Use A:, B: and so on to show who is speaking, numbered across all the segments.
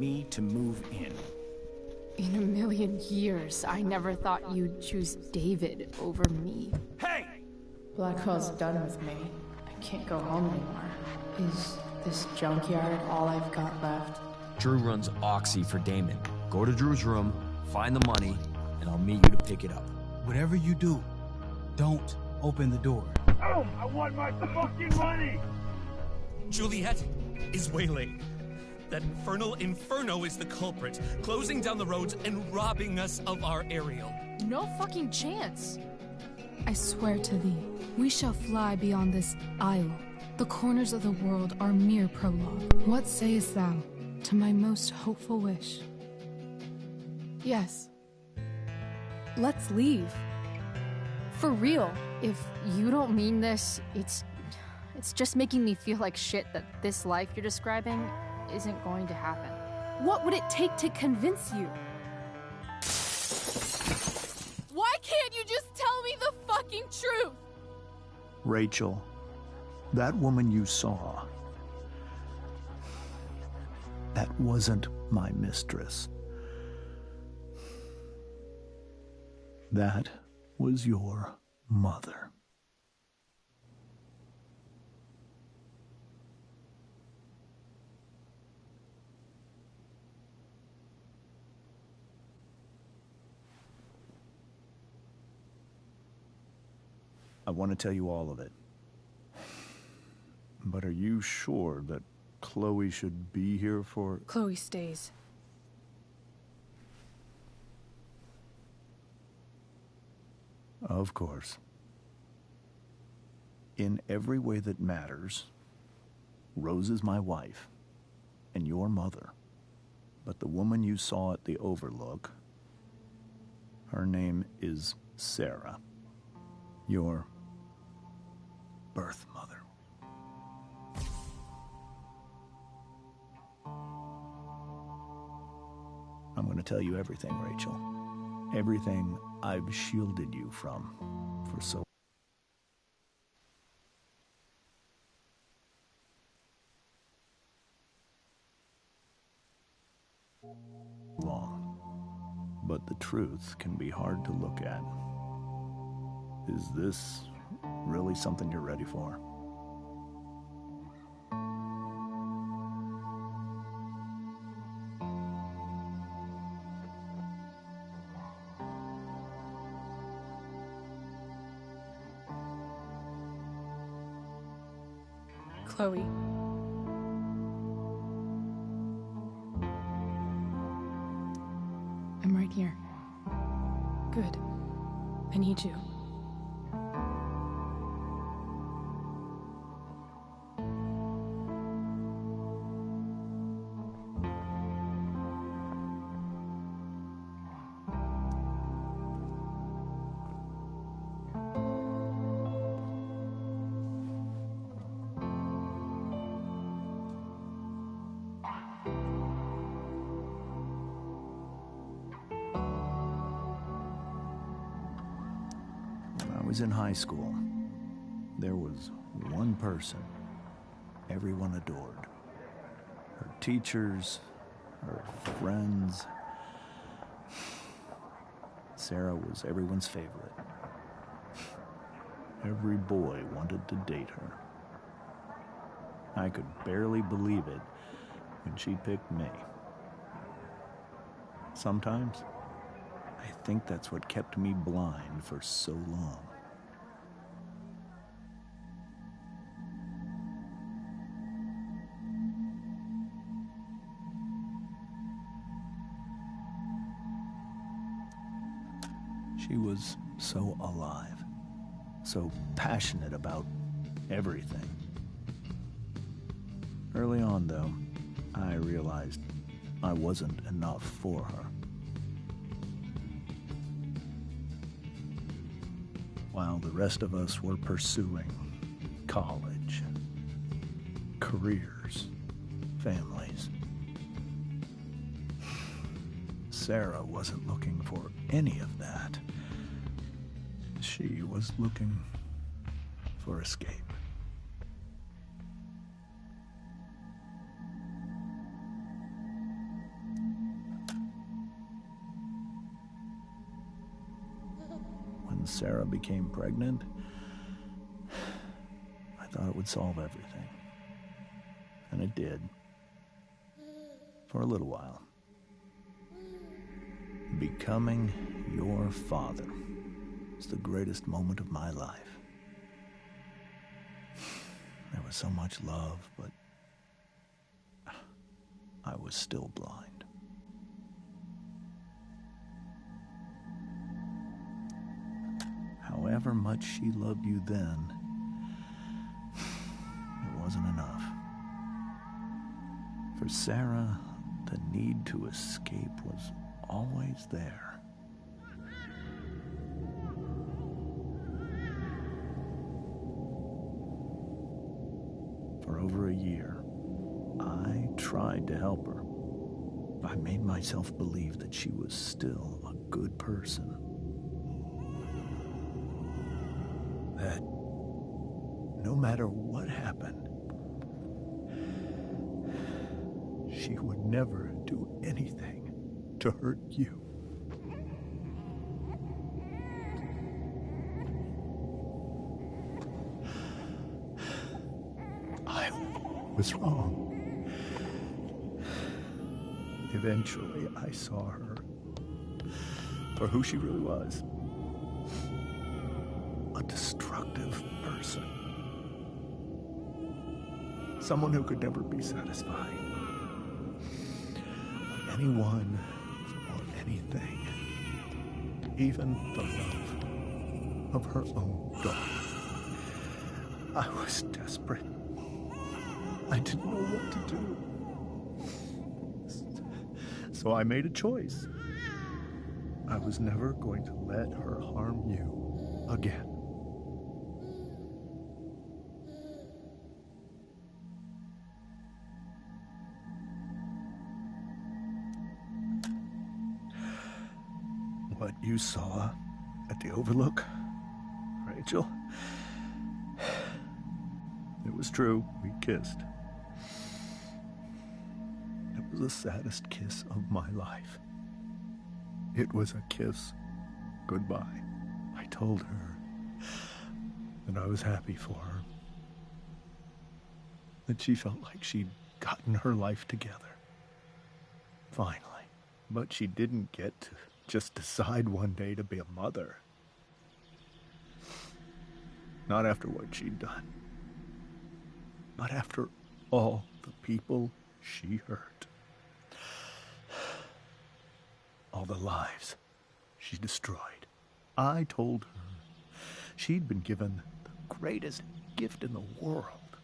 A: me to move in.
B: In a million years, I never thought you'd choose David over me.
A: Hey!
B: Blackwell's done with me. I can't go home anymore. Is this junkyard all I've got left?
C: Drew runs Oxy for Damon. Go to Drew's room, find the money, and I'll meet you to pick it up.
D: Whatever you do, don't open the door.
E: Oh, I want my fucking money!
F: Juliet is waylaid. That infernal Inferno is the culprit, closing down the roads and robbing us of our Ariel.
B: No fucking chance.
G: I swear to thee, we shall fly beyond this isle. The corners of the world are mere prologue. What sayest thou to my most hopeful wish?
B: Yes.
G: Let's leave. For real.
B: If you don't mean this, it's just making me feel like shit that this life you're describing isn't going to happen.
G: What would it take to convince you?
B: Why can't you just tell me the fucking truth?
H: Rachel, that woman you saw, that wasn't my mistress. That was your mother. I want to tell you all of it. But are you sure that Chloe should be here for...
G: Chloe stays.
H: Of course. In every way that matters, Rose is my wife and your mother. But the woman you saw at the Overlook, her name is Sarah, your birth mother. I'm going to tell you everything, Rachel. Everything I've shielded you from for so long. But the truth can be hard to look at. Is this really something you're ready for?
G: Chloe. I'm right here. Good. I need you.
H: When I was in high school, there was one person everyone adored. Her teachers, her friends. Sarah was everyone's favorite. Every boy wanted to date her. I could barely believe it when she picked me. Sometimes, I think that's what kept me blind for so long. She was so alive, so passionate about everything. Early on, though, I realized I wasn't enough for her. While the rest of us were pursuing college, careers, families, Sarah wasn't looking for any of that. She was looking for escape. when Sarah became pregnant, I thought it would solve everything. And it did. For a little while. Becoming your father was the greatest moment of my life. There was so much love, but I was still blind. However much she loved you then, it wasn't enough. For Sarah, the need to escape was always there. For over a year, I tried to help her. I made myself believe that she was still a good person. That no matter what happened, she would never do anything to hurt you. I was wrong. Eventually, I saw her for who she really was. A destructive person. Someone who could never be satisfied. By anyone or anything. Even the love of her own daughter. I was desperate. I didn't know what to do. So I made a choice. I was never going to let her harm you again. What you saw at the Overlook, Rachel, it was true. We kissed. It was the saddest kiss of my life. It was a kiss goodbye. I told her that I was happy for her. That she felt like she'd gotten her life together. Finally. But she didn't get to just decide one day to be a mother. Not after what she'd done. Not after all the people she hurt. All the lives she destroyed. I told her she'd been given the greatest gift in the world.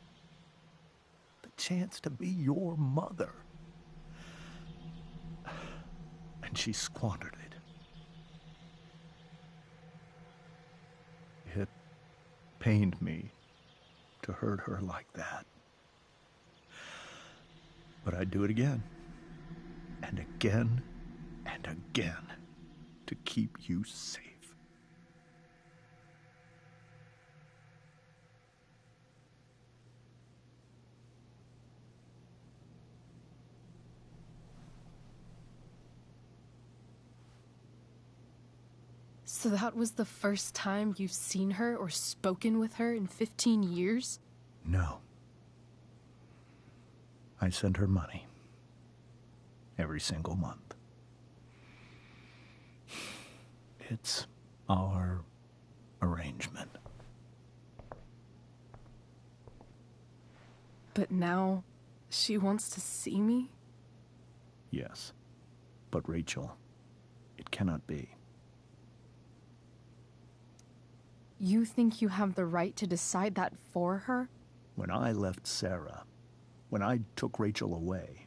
H: The chance to be your mother. And she squandered it. It pained me to hurt her like that. But I'd do it again. And again. And again. To keep you safe.
G: So that was the first time you've seen her or spoken with her in 15 years?
H: No. I sent her money. Every single month. It's our arrangement.
G: But now she wants to see me?
H: Yes. But Rachel, it cannot be.
G: You think you have the right to decide that for her?
H: When I left Sarah, when I took Rachel away,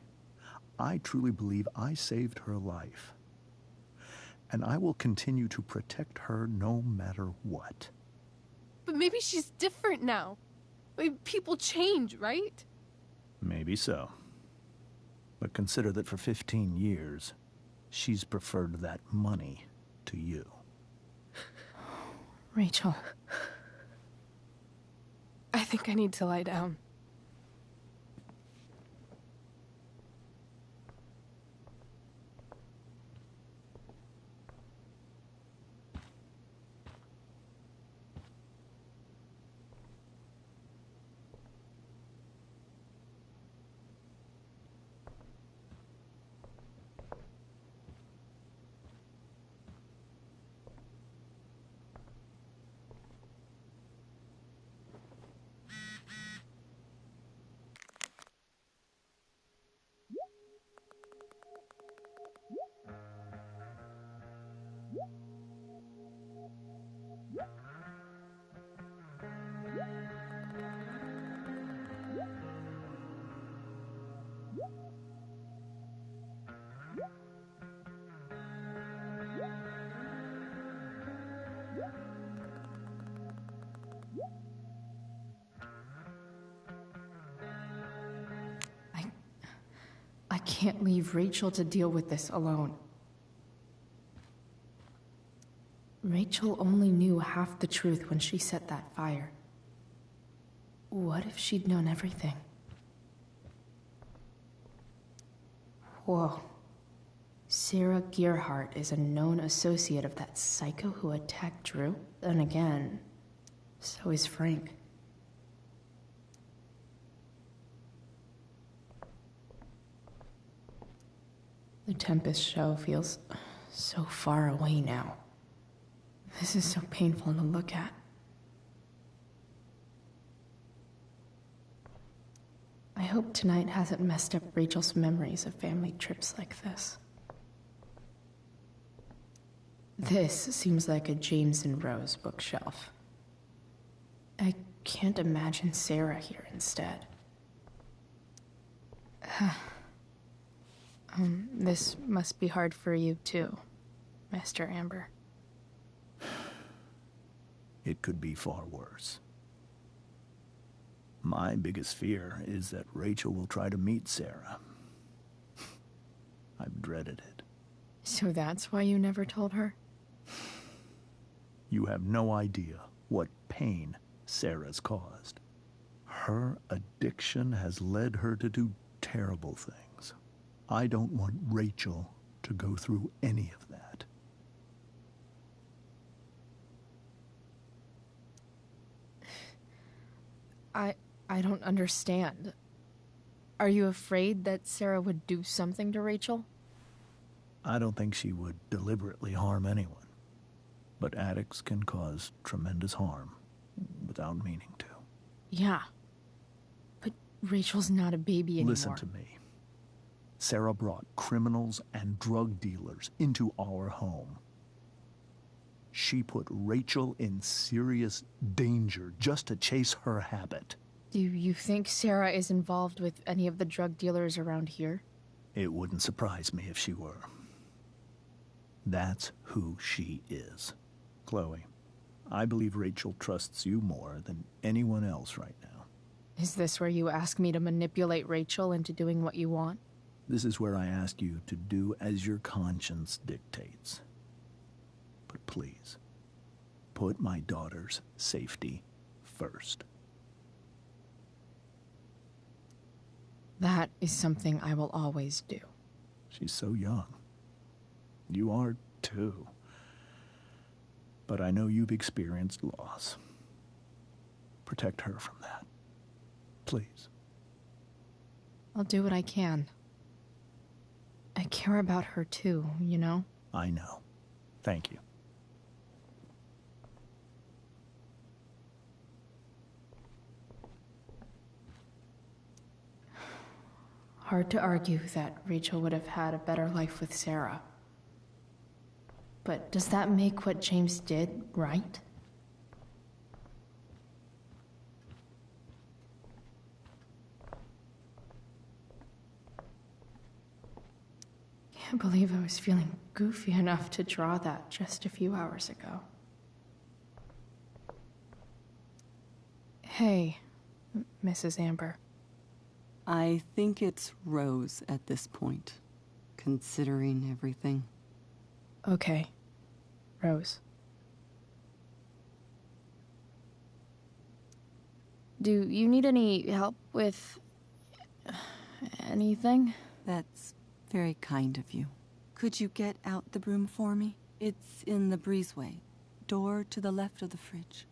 H: I truly believe I saved her life. And I will continue to protect her no matter what.
G: But maybe she's different now. Maybe people change, right?
H: Maybe so. But consider that for 15 years, she's preferred that money to you.
G: Rachel. I think I need to lie down.
B: can't leave Rachel to deal with this alone. Rachel only knew half the truth when she set that fire. What if she'd known everything? Whoa. Sarah Gearhart is a known associate of that psycho who attacked Drew? Then again, so is Frank. The Tempest show feels so far away now. This is so painful to look at. I hope tonight hasn't messed up Rachel's memories of family trips like this. This seems like a James and Rose bookshelf. I can't imagine Sarah here instead. This must be hard for you too, Master Amber.
H: It could be far worse. My biggest fear is that Rachel will try to meet Sarah. I've dreaded it.
B: So that's why you never told her?
H: You have no idea what pain Sarah's caused. Her addiction has led her to do terrible things. I don't want Rachel to go through any of that.
B: I don't understand. Are you afraid that Sarah would do something to Rachel?
H: I don't think she would deliberately harm anyone. But addicts can cause tremendous harm without meaning to.
B: Yeah. But Rachel's not a baby anymore.
H: Listen to me. Sarah brought criminals and drug dealers into our home. She put Rachel in serious danger just to chase her habit.
B: Do you think Sarah is involved with any of the drug dealers around here?
H: It wouldn't surprise me if she were. That's who she is. Chloe, I believe Rachel trusts you more than anyone else right now.
B: Is this where you ask me to manipulate Rachel into doing what you want?
H: This is where I ask you to do as your conscience dictates. But please, put my daughter's safety first.
B: That is something I will always do.
H: She's so young. You are too. But I know you've experienced loss. Protect her from that. Please.
B: I'll do what I can. I care about her too, you know?
H: I know. Thank you.
B: Hard to argue that Rachel would have had a better life with Sarah. But does that make what James did right? Can't believe I was feeling goofy enough to draw that just a few hours ago. Hey, Mrs. Amber.
A: I think it's Rose at this point, considering everything.
B: Okay, Rose. Do you need any help with anything?
A: That's very kind of you. Could you get out the broom for me? It's in the breezeway, door to the left of the fridge.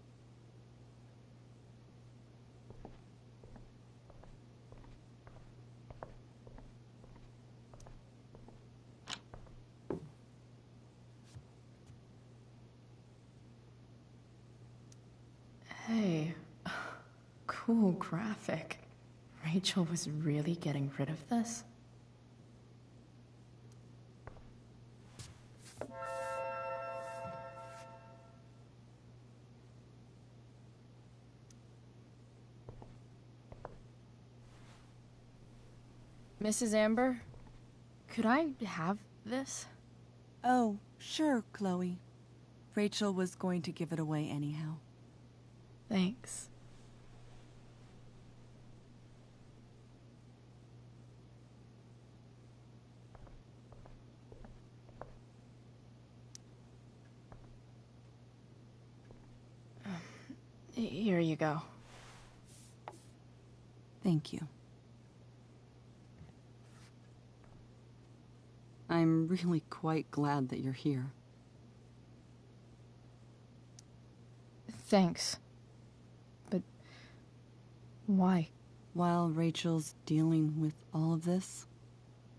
B: Hey, cool graphic. Rachel was really getting rid of this? Mrs. Amber, could I have this?
A: Oh, sure, Chloe. Rachel was going to give it away anyhow.
B: Thanks. you go.
A: Thank you. I'm really quite glad that you're here.
B: Thanks. But why?
A: While Rachel's dealing with all of this,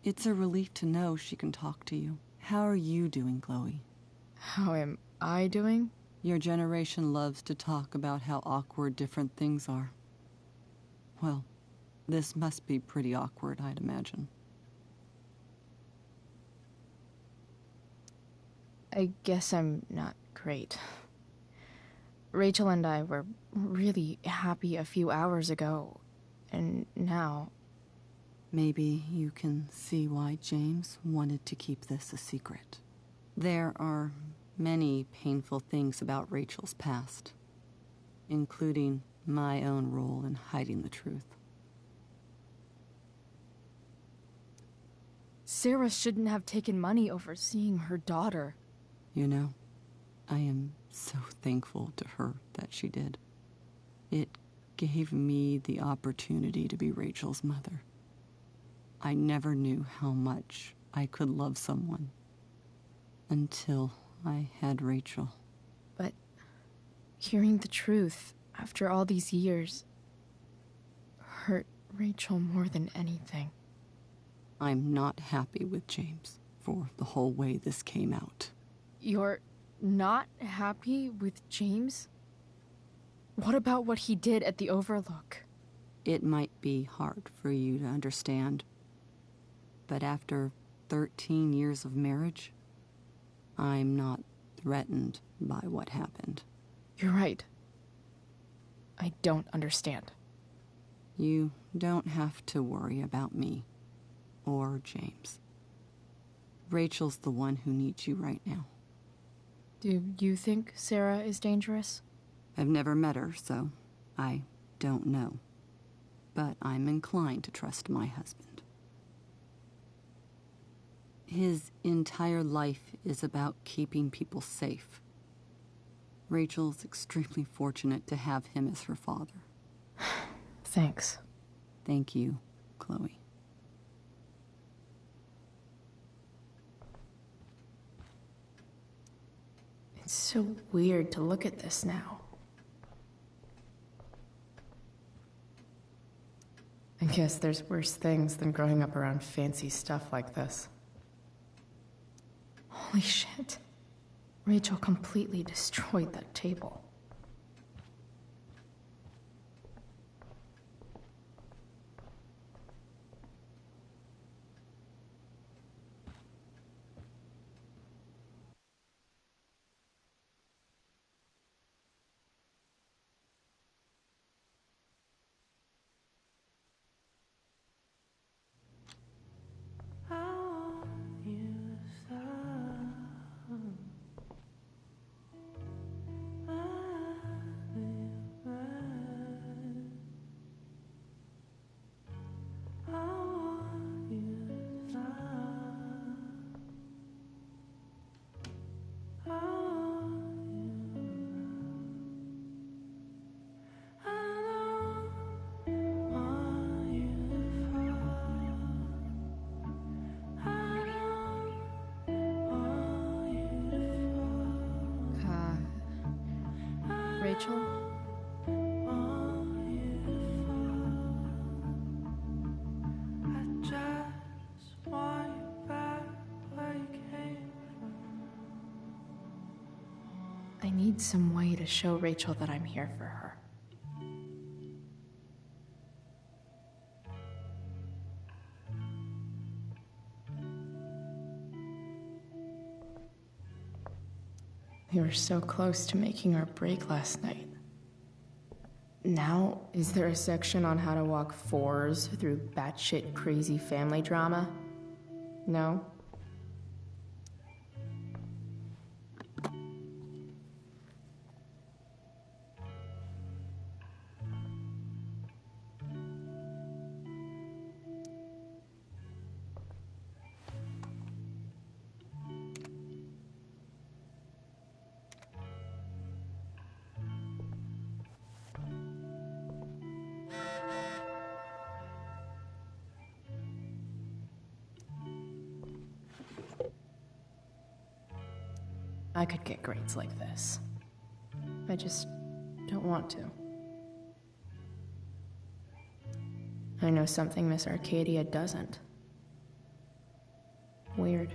A: it's a relief to know she can talk to you. How are you doing, Chloe?
B: How am I doing?
A: Your generation loves to talk about how awkward different things are. Well, this must be pretty awkward, I'd imagine.
B: I guess I'm not great. Rachel and I were really happy a few hours ago, and now...
A: Maybe you can see why James wanted to keep this a secret. There are many painful things about Rachel's past, including my own role in hiding the truth.
B: Sarah shouldn't have taken money over seeing her daughter.
A: You know, I am so thankful to her that she did. It gave me the opportunity to be Rachel's mother. I never knew how much I could love someone until I had Rachel.
B: But hearing the truth after all these years hurt Rachel more than anything.
A: I'm not happy with James for the whole way this came out.
B: You're not happy with James? What about what he did at the Overlook?
A: It might be hard for you to understand, but after 13 years of marriage, I'm not threatened by what happened.
B: You're right. I don't understand.
A: You don't have to worry about me or James. Rachel's the one who needs you right now.
B: Do you think Sarah is dangerous?
A: I've never met her, so I don't know. But I'm inclined to trust my husband. His entire life is about keeping people safe. Rachel's extremely fortunate to have him as her father.
B: Thanks.
A: Thank you, Chloe.
B: It's so weird to look at this now. I guess there's worse things than growing up around fancy stuff like this. Holy shit. Rachel completely destroyed that table. Rachel? I need some way to show Rachel that I'm here for her. We were so close to making our break last night. Now, is there a section on how to walk fours through batshit crazy family drama? No? I could get grades like this. I just don't want to. I know something Miss Arcadia doesn't. Weird.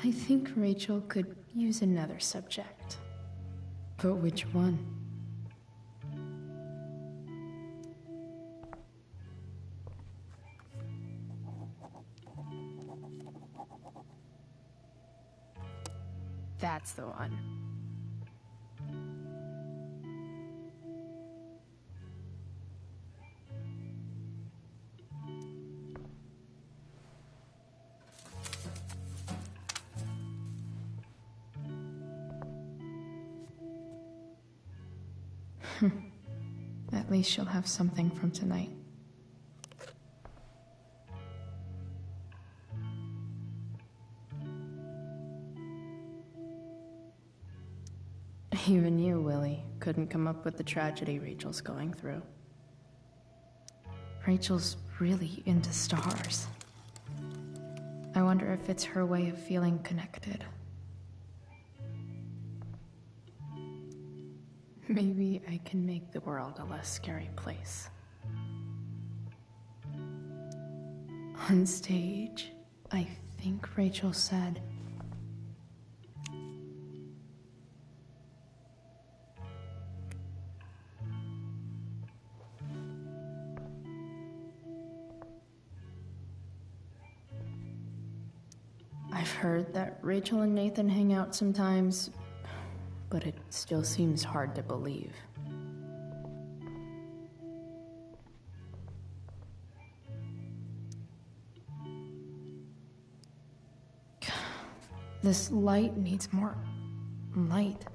B: I think Rachel could use another subject. But which one? That's the one. At least she'll have something from tonight. Even you, Willie, couldn't come up with the tragedy Rachel's going through. Rachel's really into stars. I wonder if it's her way of feeling connected. Maybe I can make the world a less scary place. On stage, I think Rachel said, I've heard that Rachel and Nathan hang out sometimes, but it still seems hard to believe. This light needs more light.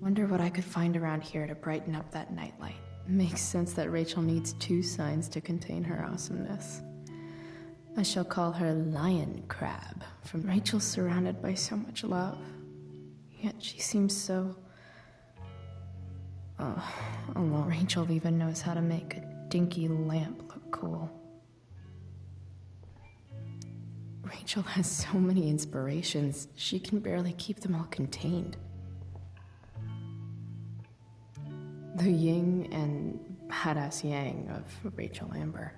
B: Wonder what I could find around here to brighten up that nightlight. Makes sense that Rachel needs 2 signs to contain her awesomeness. I shall call her Lion Crab, from Rachel's surrounded by so much love. Yet she seems so... alone. Rachel even knows how to make a dinky lamp look cool. Rachel has so many inspirations, she can barely keep them all contained. The yin and badass yang of Rachel Amber.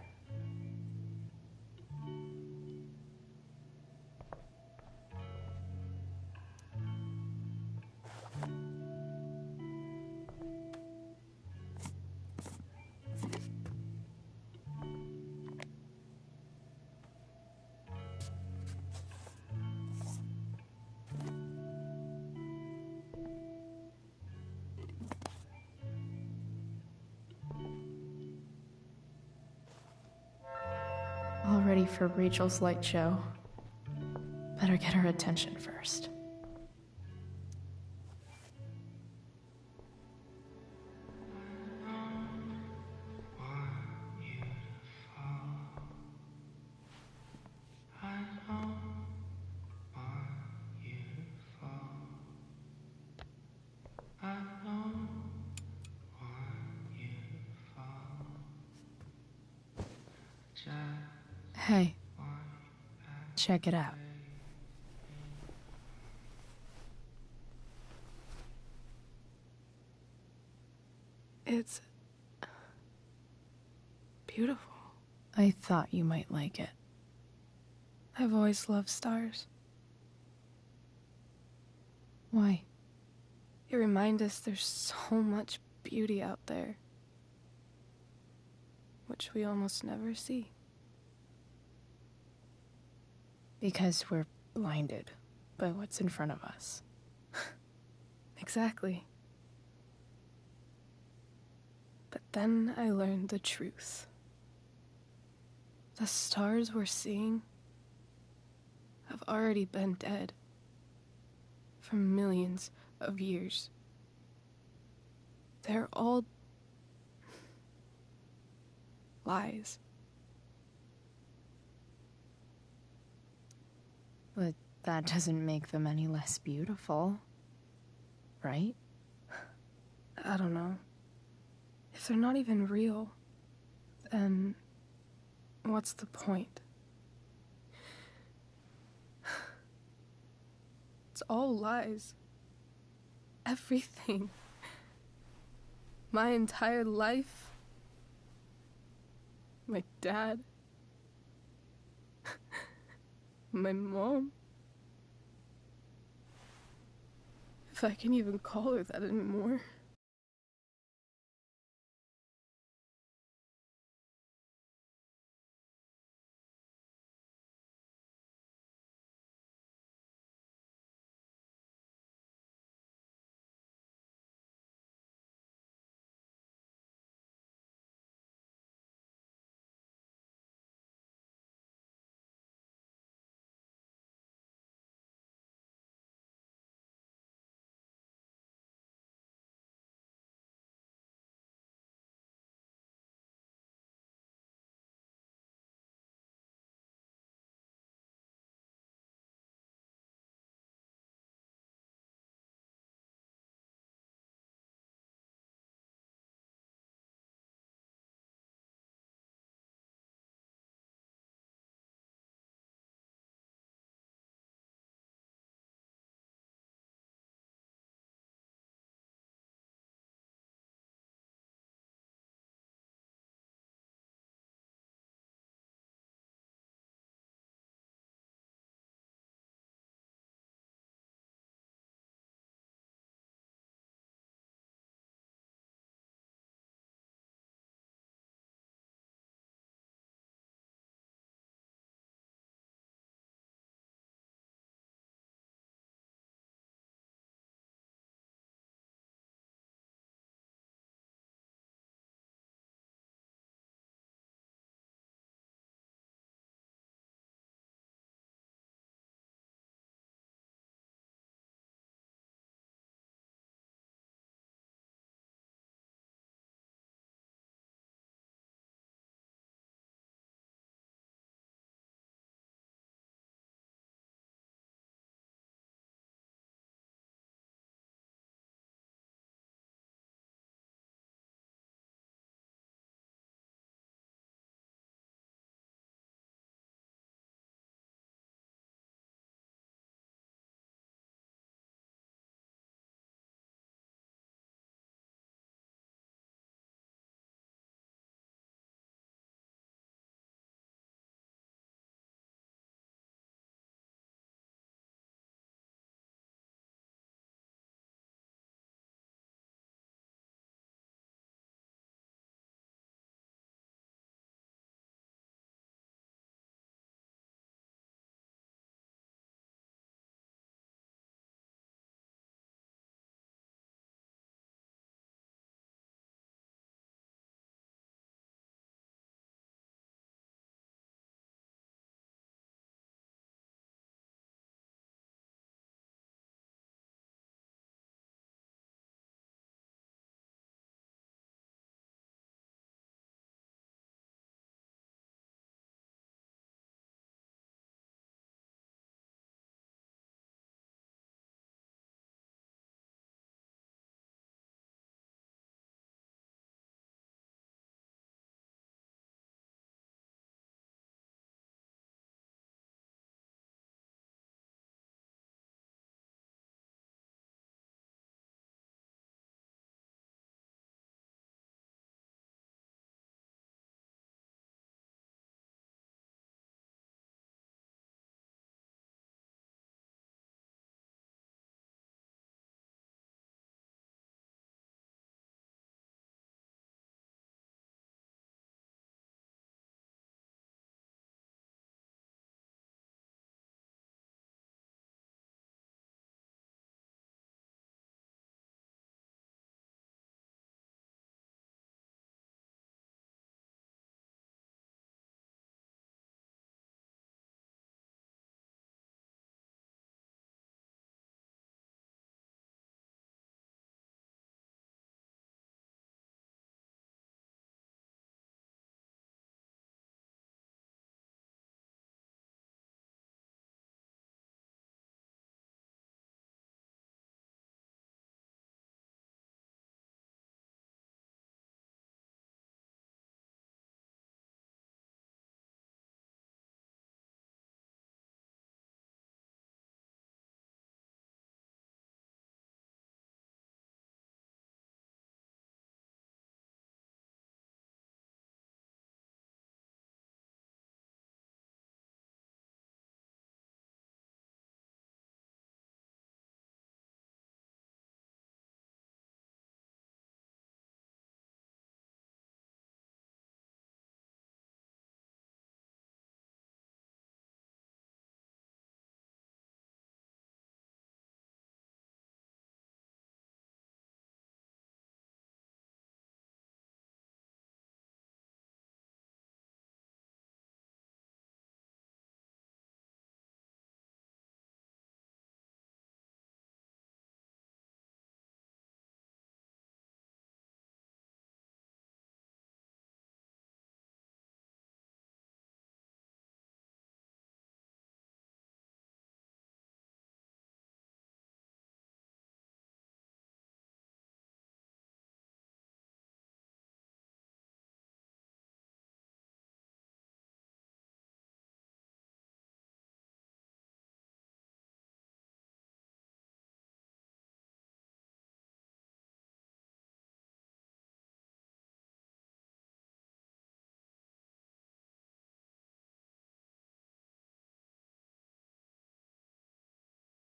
B: All ready for Rachel's light show. Better get her attention first. Hey, check it out.
G: It's beautiful.
B: I thought you might like it.
G: I've always loved stars.
B: Why?
G: They remind us there's so much beauty out there, which we almost never see.
B: Because we're blinded by what's in front of us.
G: Exactly. But then I learned the truth. The stars we're seeing have already been dead for millions of years. They're all lies.
B: But that doesn't make them any less beautiful. right?
G: I don't know. If they're not even real, then what's the point? It's all lies. Everything. My entire life. My dad. My mom. If I can even call her that anymore.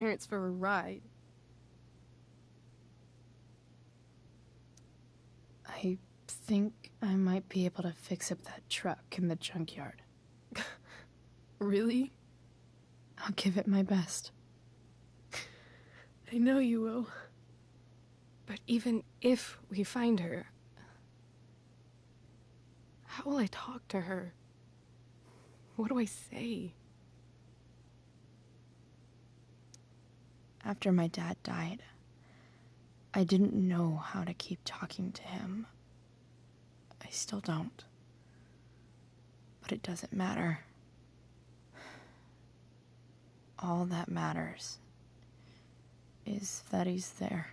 I: parents for a ride.
B: I think I might be able to fix up that truck in the junkyard.
I: Really?
B: I'll give it my best.
I: I know you will. But even if we find her, how will I talk to her? What do I say?
B: After my dad died, I didn't know how to keep talking to him. I still don't. But it doesn't matter. All that matters is that he's there.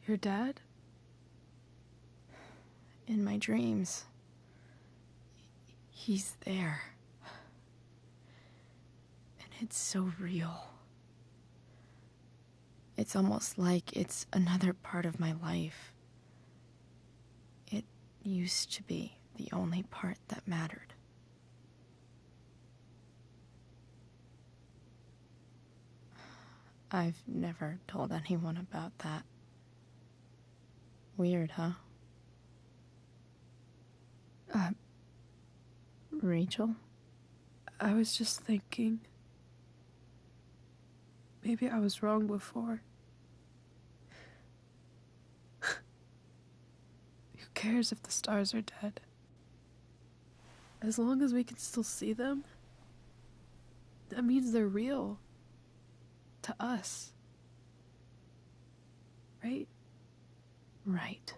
I: Your dad?
B: In my dreams. He's there. And it's so real. It's almost like it's another part of my life. It used to be the only part that mattered. I've never told anyone about that. Weird, huh? Rachel?
I: I was just thinking. Maybe I was wrong before. Who cares if the stars are dead? As long as we can still see them, that means they're real. To us. Right?
B: Right.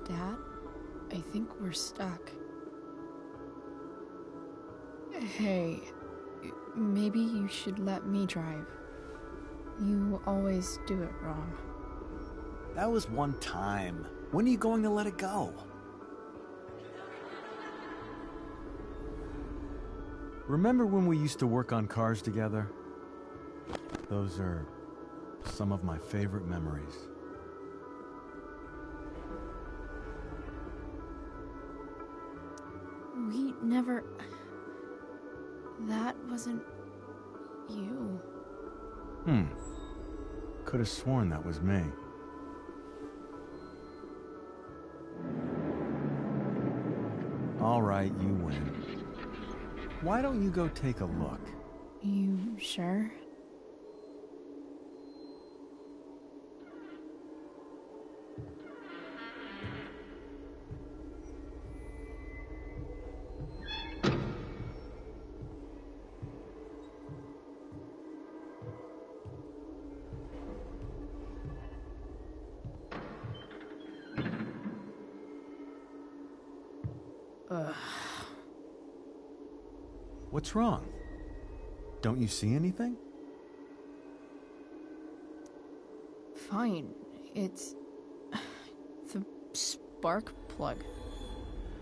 B: Dad, I think we're stuck. Hey, maybe you should let me drive. You always do it wrong.
J: That was one time. When are you going to let it go?
C: Remember when we used to work on cars together? Those are some of my favorite memories.
B: We never... That wasn't... you.
C: Could have sworn that was me. All right, you win. Why don't you go take a look?
B: You sure?
C: What's wrong? Don't you see anything?
B: Fine. It's... the spark plug.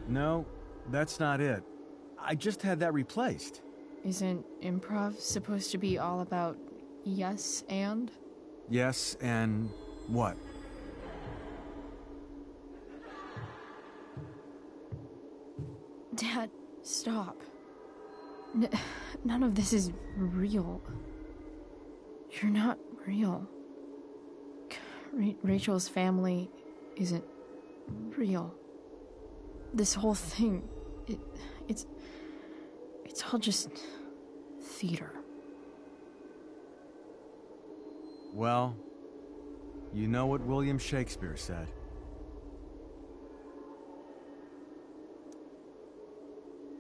C: No, that's not it. I just had that replaced.
B: Isn't improv supposed to be all about yes and?
C: Yes, and what?
B: Dad, stop. None of this is real. You're not real. Rachel's family isn't real. This whole thing, it's all just theater.
C: Well, You know what William Shakespeare said.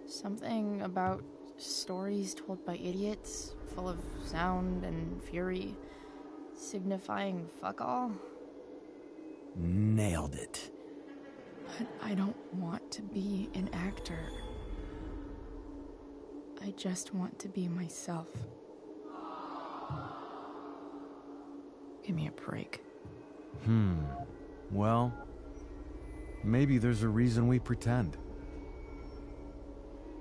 B: Something about stories told by idiots, full of sound and fury, signifying fuck all.
J: Nailed it.
B: But I don't want to be an actor. I just want to be myself. Give me a break.
C: Well, maybe there's a reason we pretend.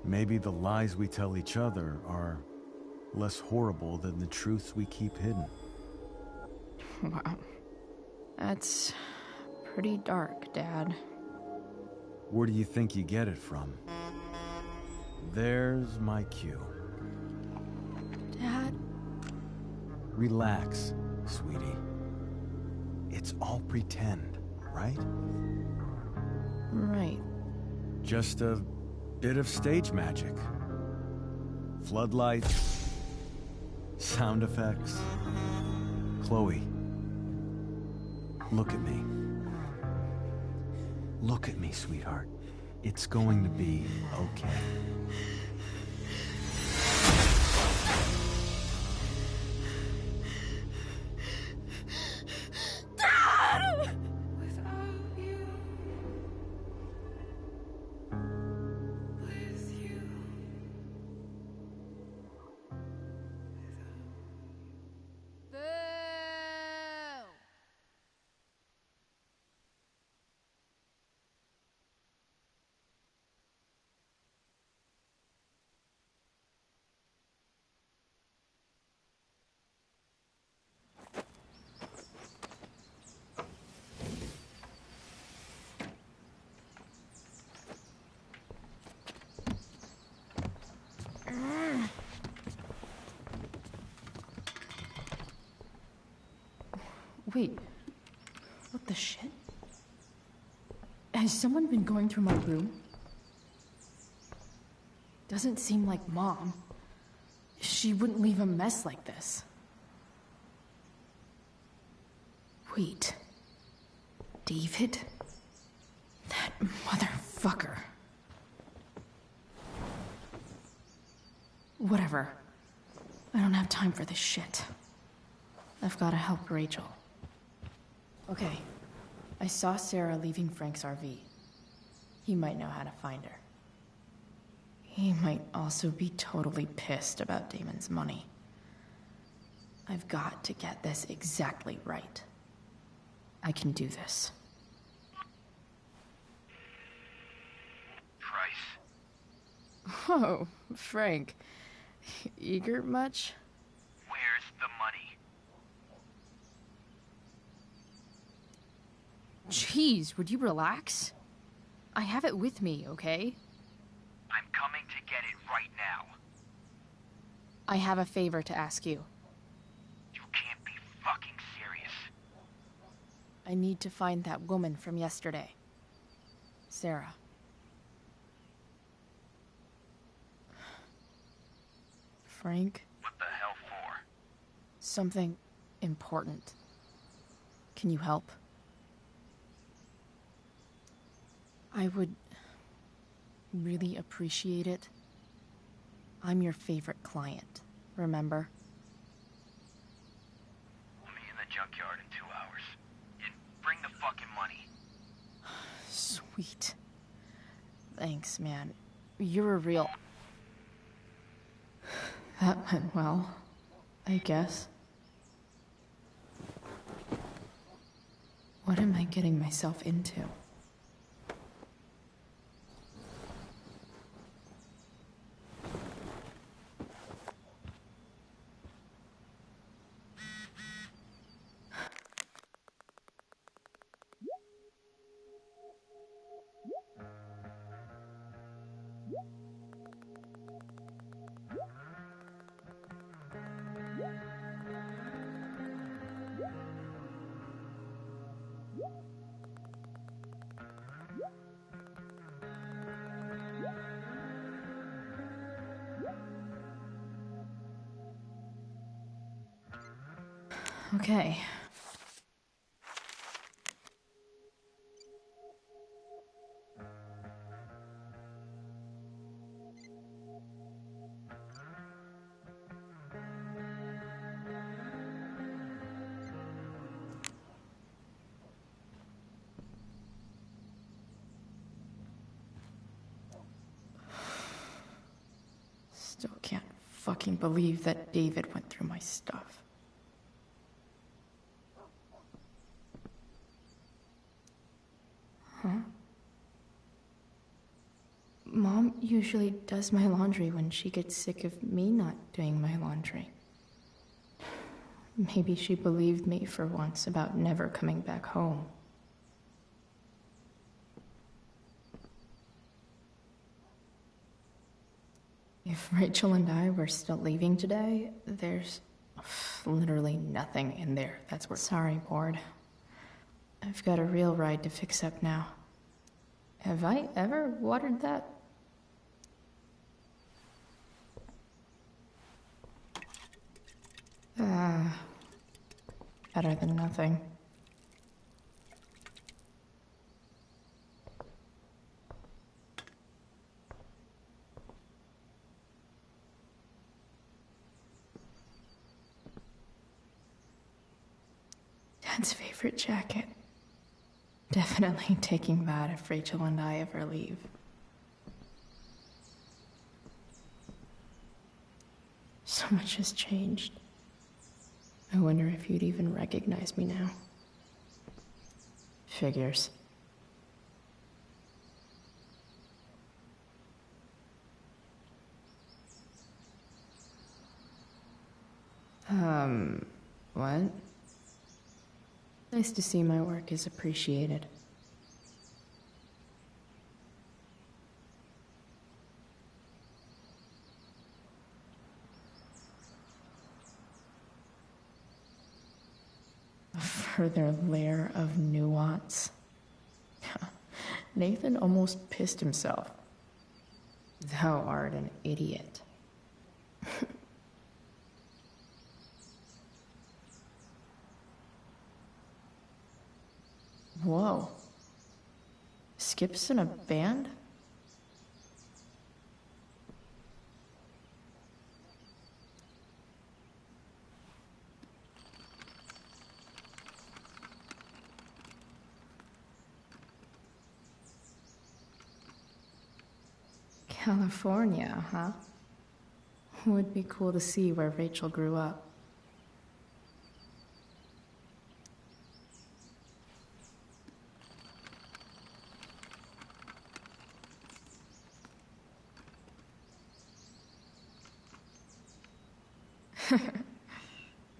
C: Maybe the lies we tell each other are less horrible than the truths we keep hidden.
B: Wow. That's pretty dark, Dad.
C: Where do you think you get it from? There's my cue.
B: Dad?
C: Relax, sweetie. It's all pretend, right?
B: Right.
C: Just a bit of stage magic. Floodlights, sound effects. Chloe, look at me. Look at me, sweetheart. It's going to be okay.
B: Wait, what the shit? Has someone been going through my room? Doesn't seem like Mom. She wouldn't leave a mess like this. Wait. David? That motherfucker. Whatever. I don't have time for this shit. I've gotta help Rachel. Okay. I saw Sarah leaving Frank's RV. He might know how to find her. He might also be totally pissed about Damon's money. I've got to get this exactly right. I can do this.
K: Price.
B: Oh, Frank. Eager much?
K: Where's the money?
B: Jeez, would you relax? I have it with me, okay?
K: I'm coming to get it right now.
B: I have a favor to ask you.
K: You can't be fucking serious.
B: I need to find that woman from yesterday. Sarah. Frank?
K: What the hell for?
B: Something important. Can you help? I would really appreciate it. I'm your favorite client, remember?
K: I'll meet you in the junkyard in 2 hours. And bring the fucking money.
B: Sweet. Thanks, man. You're a real... That went well, I guess. What am I getting myself into? Okay. fucking believe that David went through my stuff. Huh? Mom usually does my laundry when she gets sick of me not doing my laundry. Maybe she believed me for once about never coming back home. If Rachel and I were still leaving today, there's literally nothing in there that's worth. Sorry, Board. I've got a real ride to fix up now. Have I ever watered that? Better than nothing. Dad's favorite jacket. Definitely taking that if Rachel and I ever leave. So much has changed. I wonder if you'd even recognize me now. Figures. What? Nice to see my work is appreciated. A further layer of nuance. Nathan almost pissed himself. Thou art an idiot. Whoa. Skip's in a band? California, huh? Would be cool to see where Rachel grew up.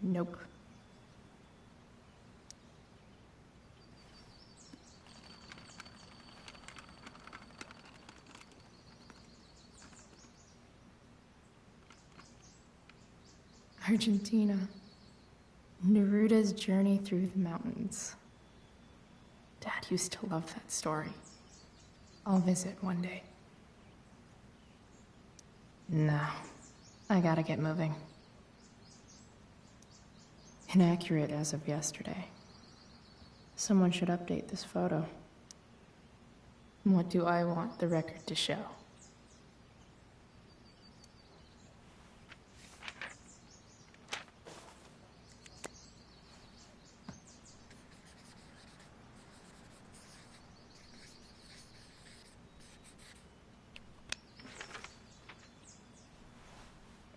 B: Nope. Argentina. Neruda's journey through the mountains. Dad used to love that story. I'll visit one day. No, I gotta get moving. Inaccurate as of yesterday. Someone should update this photo. What do I want the record to show?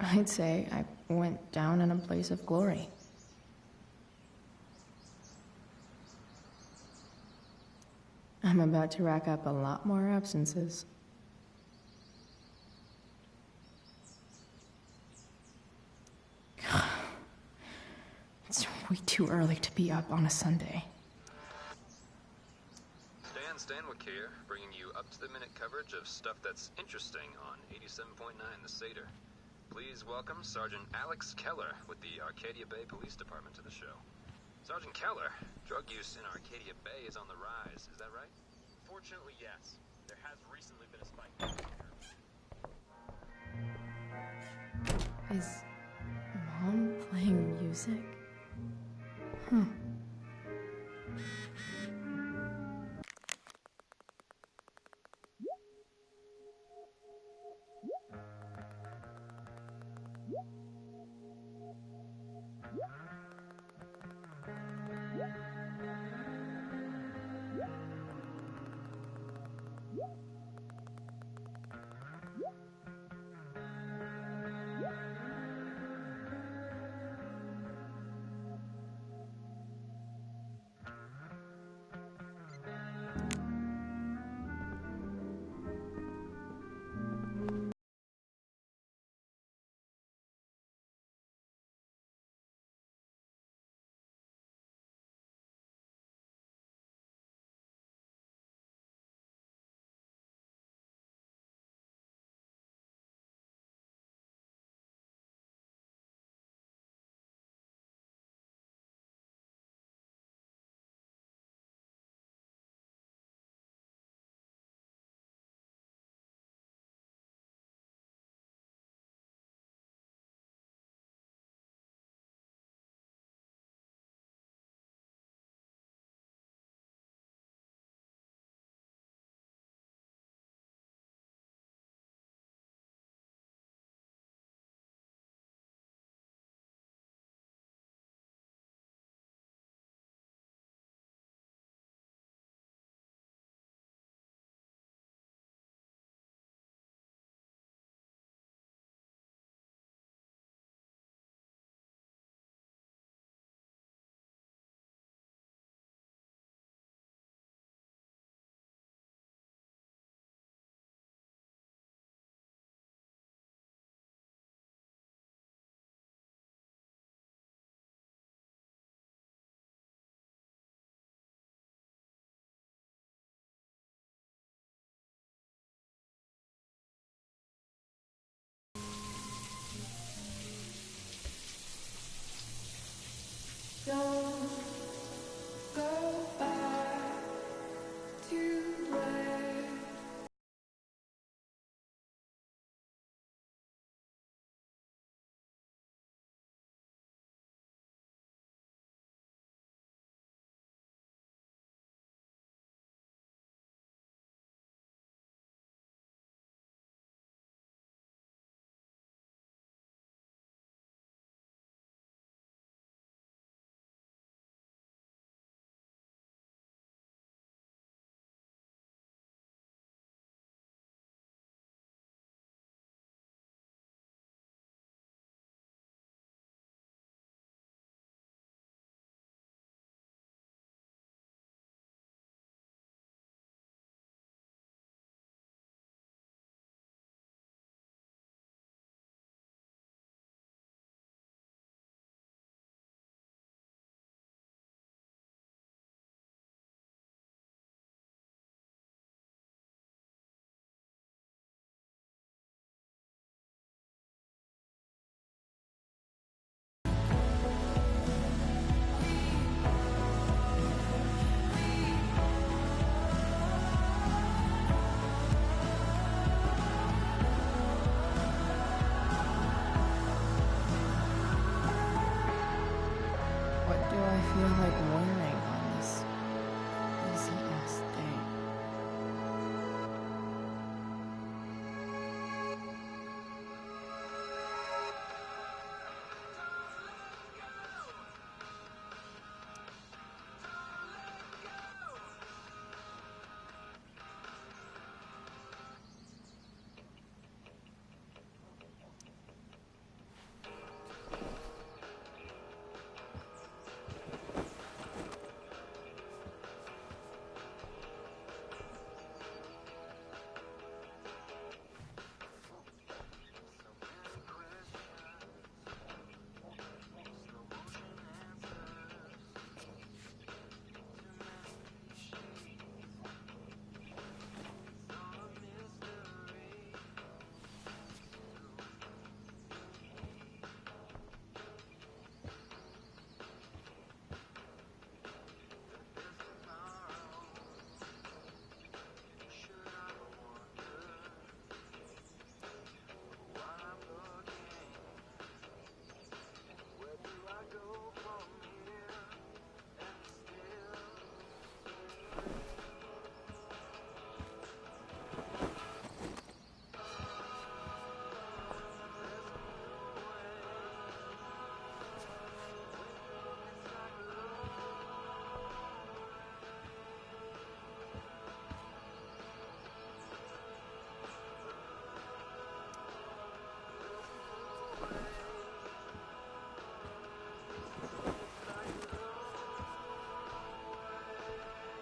B: I'd say I went down in a blaze of glory. I'm about to rack up a lot more absences. It's way too early to be up on a Sunday.
L: Stan Stanwyck here, bringing you up-to-the-minute coverage of stuff that's interesting on 87.9 The Seder. Please welcome Sergeant Alex Keller with the Arcadia Bay Police Department to the show. Sergeant Keller, drug use in Arcadia Bay is on the rise, is that right?
M: Fortunately, yes. There has recently been a spike.
B: Is Mom playing music? Huh.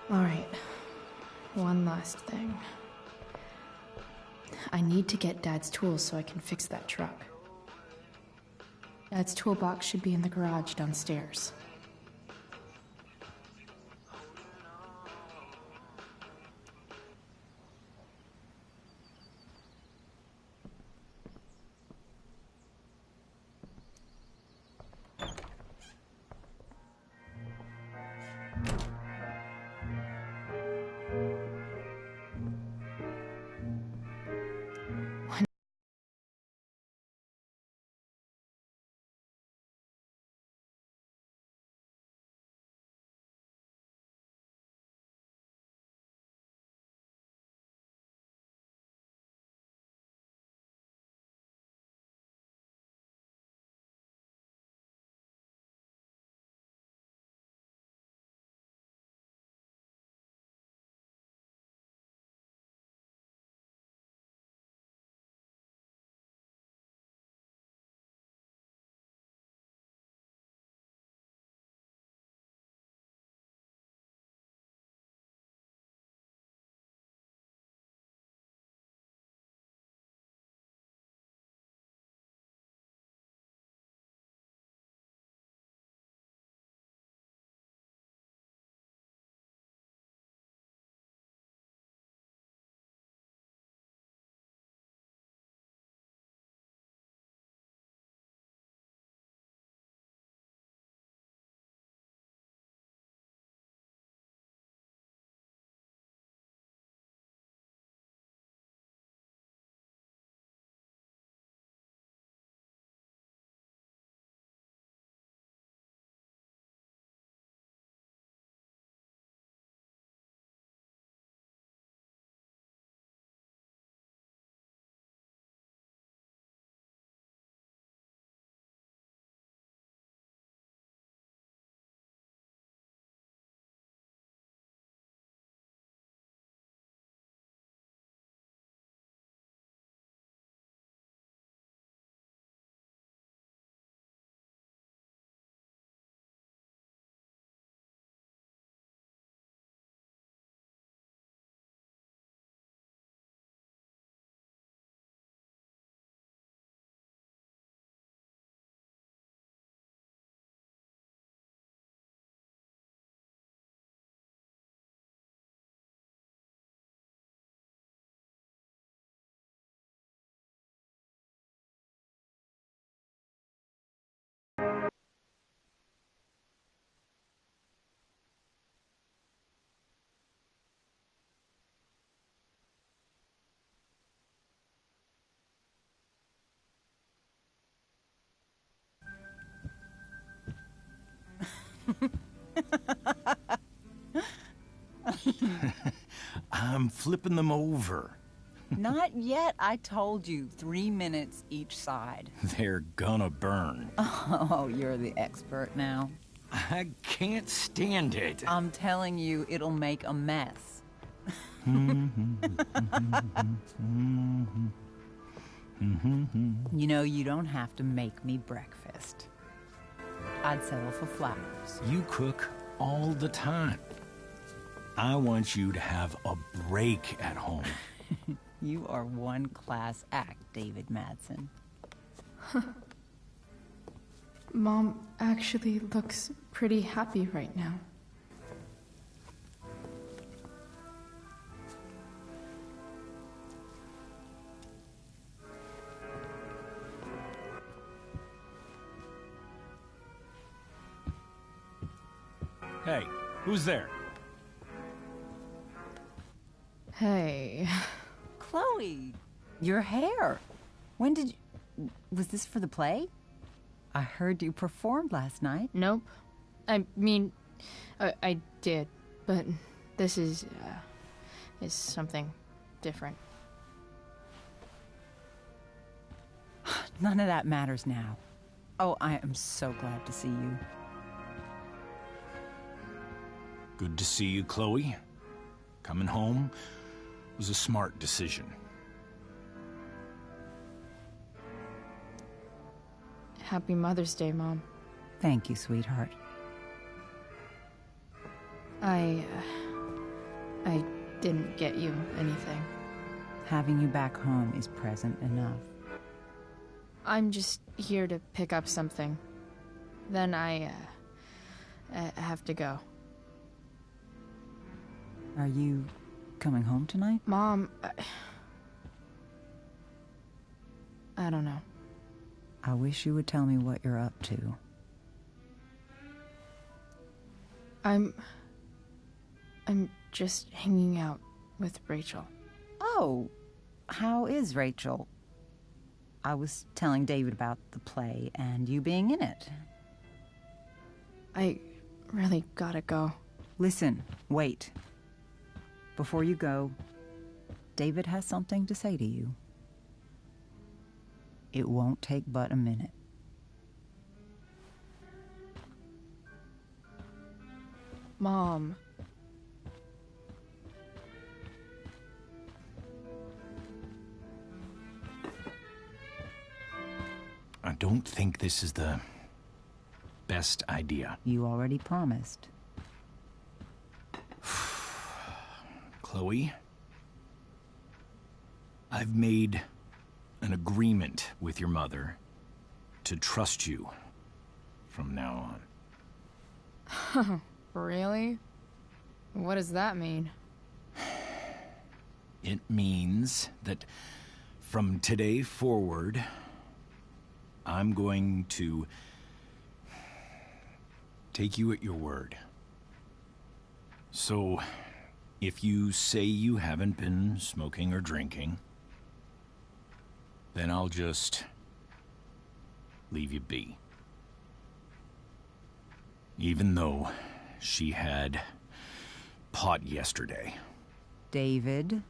B: Alright. One last thing. I need to get Dad's tools so I can fix that truck. Dad's toolbox should be in the garage downstairs.
J: I'm flipping them over.
N: Not yet. I told you, 3 minutes each side.
J: They're gonna burn.
N: Oh, you're the expert now.
J: I can't stand it.
N: I'm telling you, it'll make a mess. You know, you don't have to make me breakfast. I'd settle for flowers.
J: You cook all the time. I want you to have a break at home.
N: You are one class act, David Madsen.
B: Mom actually looks pretty happy right now.
J: Hey, who's there?
B: Hey.
N: Chloe, your hair. When did you... Was this for the play? I heard you performed last night.
B: Nope. I mean, I did, but this is something different.
N: None of that matters now. Oh, I am so glad to see you.
J: Good to see you, Chloe. Coming home was a smart decision.
B: Happy Mother's Day, Mom.
N: Thank you, sweetheart.
B: I didn't get you anything.
N: Having you back home is present enough.
B: I'm just here to pick up something. Then I have to go.
N: Are you coming home tonight?
B: Mom, I don't know.
N: I wish you would tell me what you're up to.
B: I'm just hanging out with Rachel.
N: Oh, how is Rachel? I was telling David about the play and you being in it.
B: I really gotta go.
N: Listen, wait. Before you go, David has something to say to you. It won't take but a minute.
B: Mom.
J: I don't think this is the best idea.
N: You already promised.
J: Chloe, I've made an agreement with your mother to trust you from now
B: on. Really? What does that mean?
J: It means that from today forward, I'm going to take you at your word. So, if you say you haven't been smoking or drinking, then I'll just leave you be. Even though she had pot yesterday.
N: David,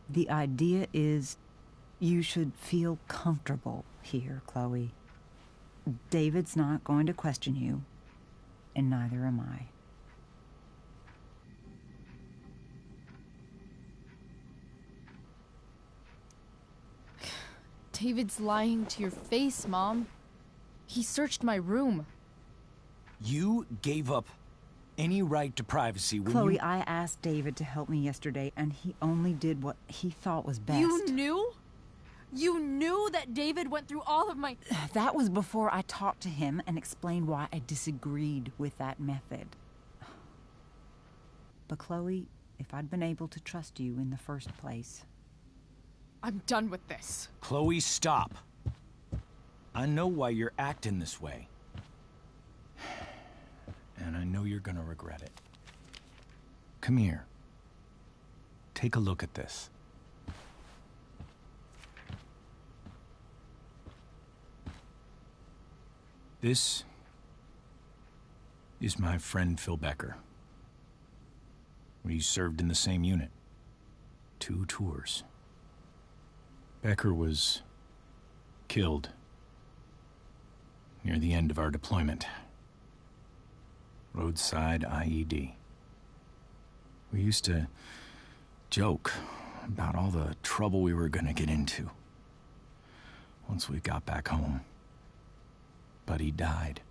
N: the idea is you should feel comfortable here, Chloe. David's not going to question you, and neither am I.
B: David's lying to your face, Mom. He searched my room.
J: You gave up any right to privacy when
N: Chloe, I asked David to help me yesterday, and he only did what he thought was best.
B: You knew? You knew that David went through all of my...
N: That was before I talked to him and explained why I disagreed with that method. But Chloe, if I'd been able to trust you in the first place...
B: I'm done with this.
J: Chloe, stop. I know why you're acting this way. And I know you're gonna regret it. Come here. Take a look at this. This is my friend Phil Becker. We served in the same unit. 2 tours. Becker was killed near the end of our deployment. Roadside IED. We used to joke about all the trouble we were gonna get into once we got back home. But he died.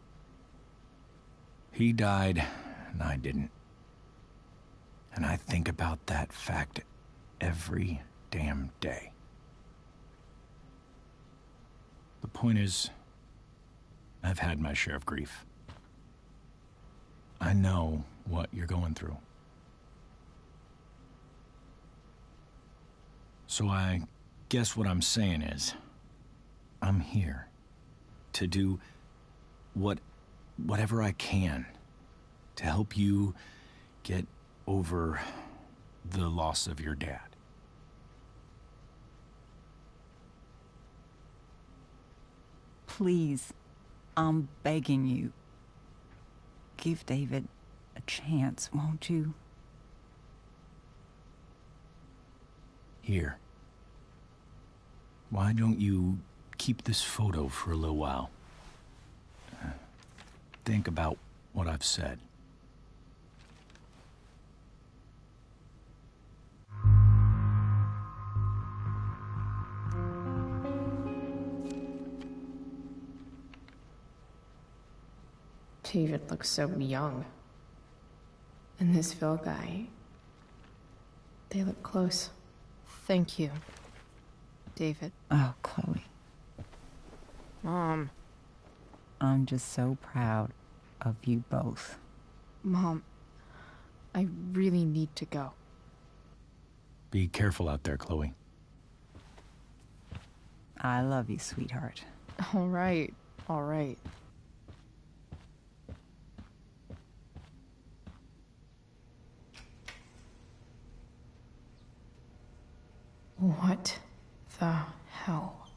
J: He died, and I didn't. And I think about that fact every damn day. The point is, I've had my share of grief. I know what you're going through. So I guess what I'm saying is, I'm here to do whatever I can to help you get over the loss of your dad.
N: Please, I'm begging you. Give David a chance, won't you?
J: Here. Why don't you keep this photo for a little while? Think about what I've said.
B: David looks so young. and this Phil guy, they look close.
I: Thank you, David.
N: Oh, Chloe.
I: Mom.
N: I'm just so proud of you both.
I: Mom, I really need to go.
J: Be careful out there, Chloe.
N: I love you, sweetheart.
I: All right, all right.
B: What the hell?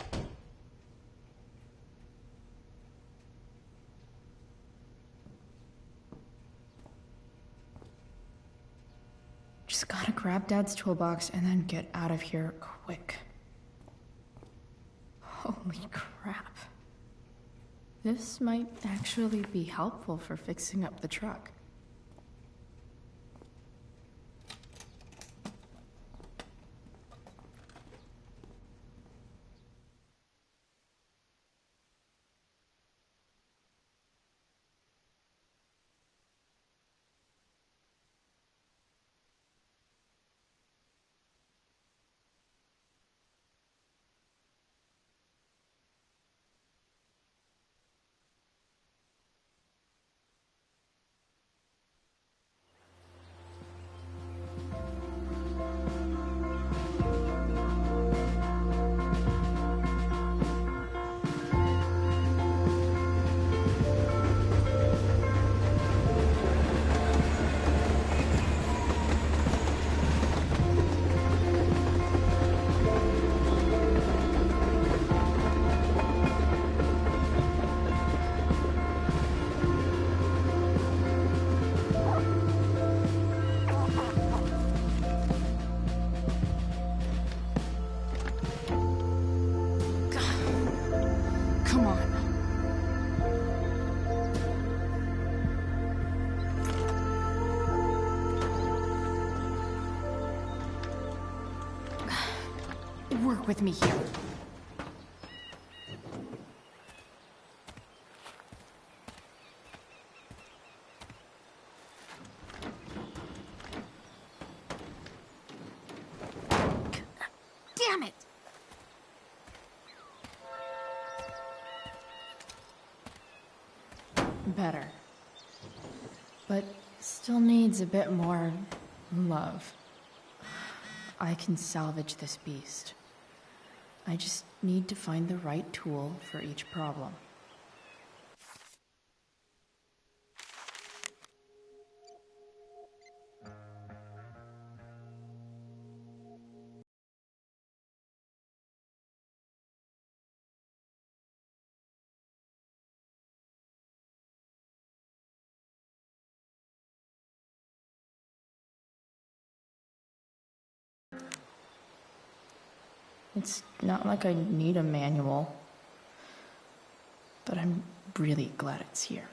B: Just gotta grab Dad's toolbox and then get out of here quick. Holy crap. This might actually be helpful for fixing up the truck.
I: Come on.
B: Work with me here. Damn it! Better. But still needs a bit more love. I can salvage this beast. I just need to find the right tool for each problem. It's not like I need a manual, but I'm really glad it's here.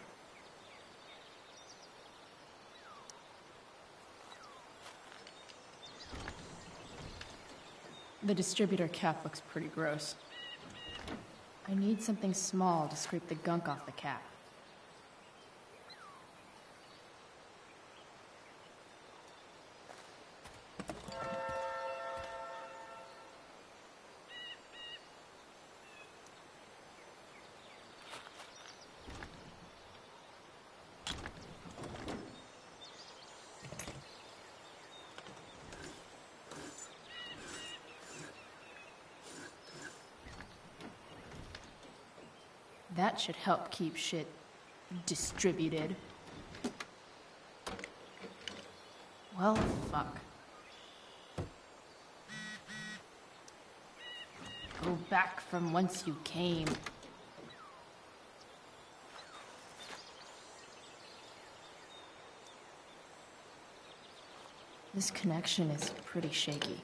B: The distributor cap looks pretty gross. I need something small to scrape the gunk off the cap. That should help keep shit distributed. Well, fuck. Go back from whence you came. This connection is pretty shaky.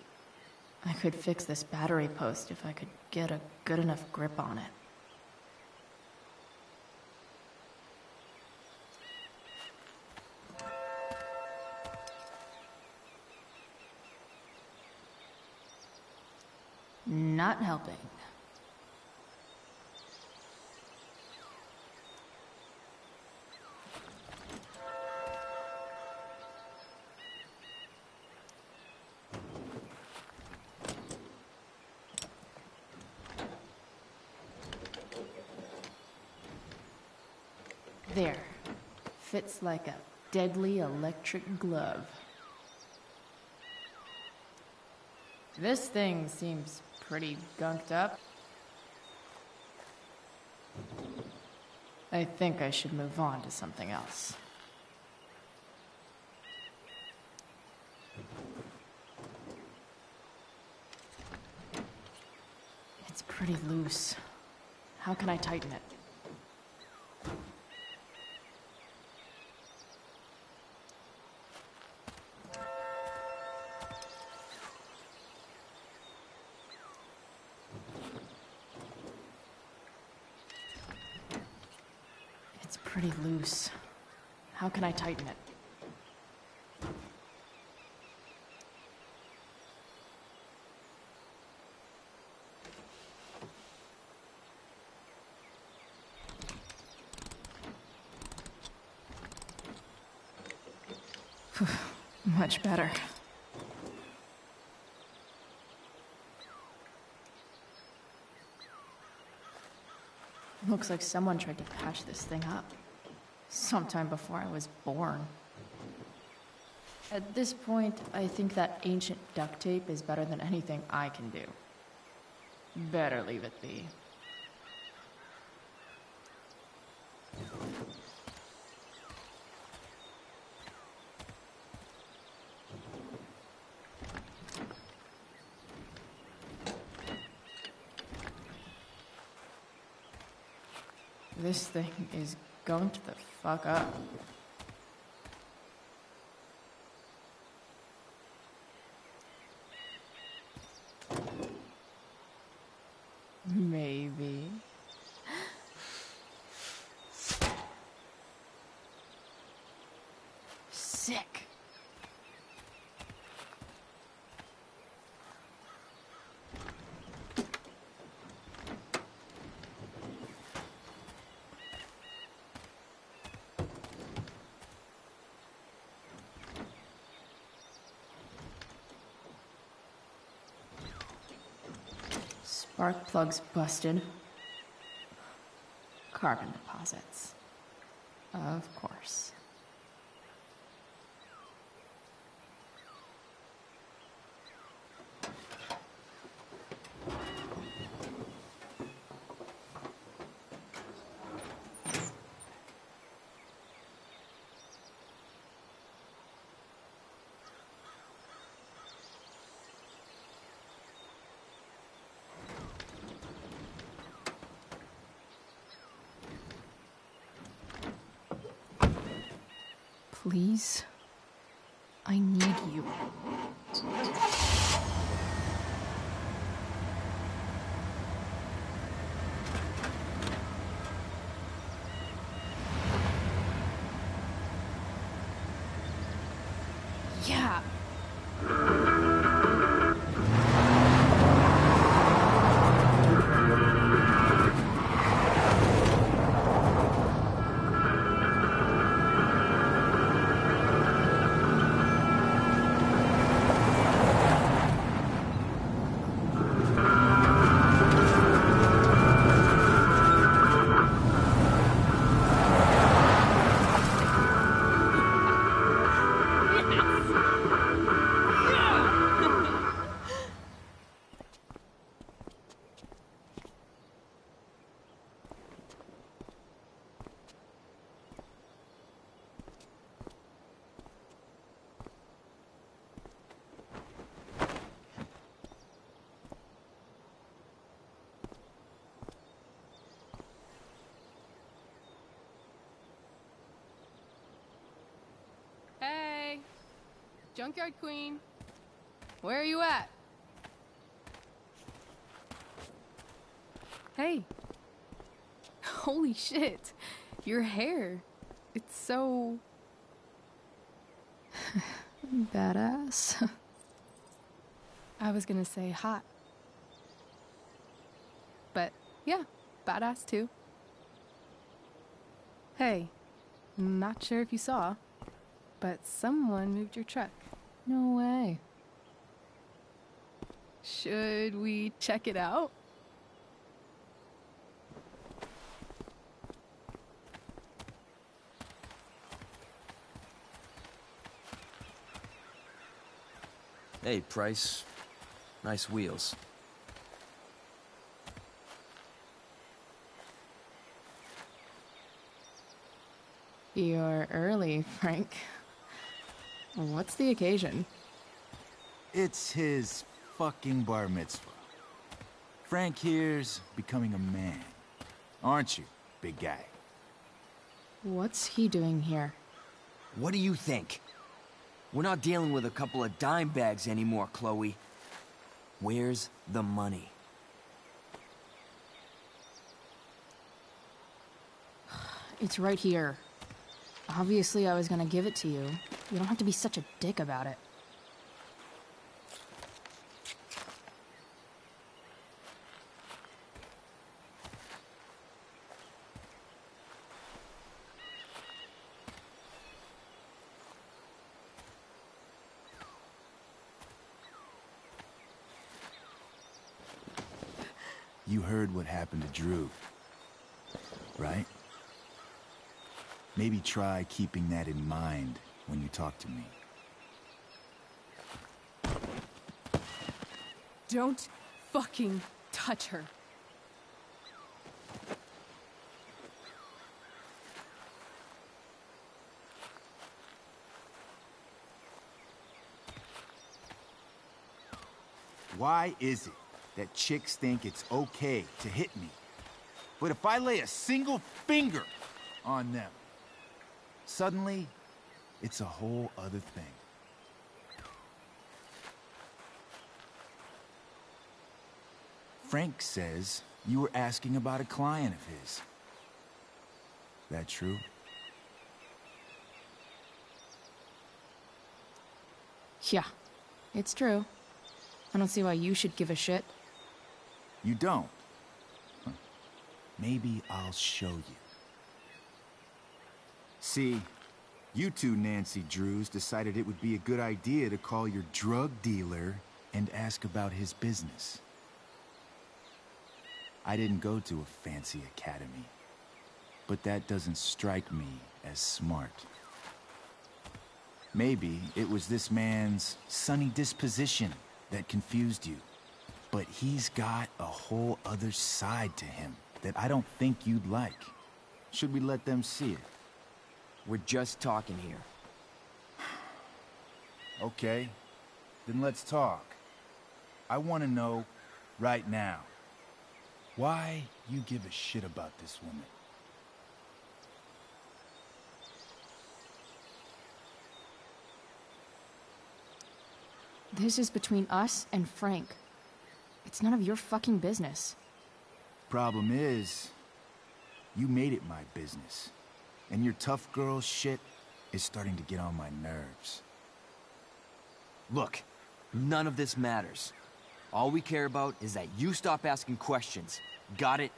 B: I could fix this battery post if I could get a good enough grip on it. Not helping. There. Fits like a deadly electric glove. This thing seems pretty gunked up. I think I should move on to something else. It's pretty loose. How can I tighten it? It's pretty loose. How can I tighten it? Much better. Looks like someone tried to patch this thing up. Sometime before I was born. At this point, I think that ancient duct tape is better than anything I can do. Better leave it be. This thing is going to the fuck up. Maybe. Sick. Spark plugs busted. Carbon deposits. Of course. Please, I need you. Yeah.
I: Hey, Junkyard Queen, where are you at? Hey, holy shit, your hair, it's so...
B: Badass.
I: I was gonna say hot. But yeah, badass too. Hey, not sure if you saw, but someone moved your truck.
B: No way.
I: Should we check it out?
O: Hey, Price. Nice wheels.
B: You're early, Frank. What's the occasion?
D: It's his fucking bar mitzvah. Frank here's becoming a man. Aren't you, big guy?
B: What's he doing here?
O: What do you think? We're not dealing with a couple of dime bags anymore, Chloe. Where's the money?
B: It's right here. Obviously, I was gonna give it to you. You don't have to be such a dick about it.
D: You heard what happened to Drew, right? Maybe try keeping that in mind when you talk to me.
G: Don't fucking touch her.
D: Why is it that chicks think it's okay to hit me, but if I lay a single finger on them, suddenly it's a whole other thing? Frank says you were asking about a client of his. That true?
B: Yeah, it's true. I don't see why you should give a shit.
D: You don't? Huh. Maybe I'll show you. See, you two Nancy Drews decided it would be a good idea to call your drug dealer and ask about his business. I didn't go to a fancy academy, but that doesn't strike me as smart. Maybe it was this man's sunny disposition that confused you. But he's got a whole other side to him that I don't think you'd like. Should we let them see it?
O: We're just talking here.
D: Okay, then let's talk. I want to know right now why you give a shit about this woman.
B: This is between us and Frank. It's none of your fucking business.
D: Problem is, you made it my business. And your tough girl shit is starting to get on my nerves.
O: Look, none of this matters. All we care about is that you stop asking questions. Got it?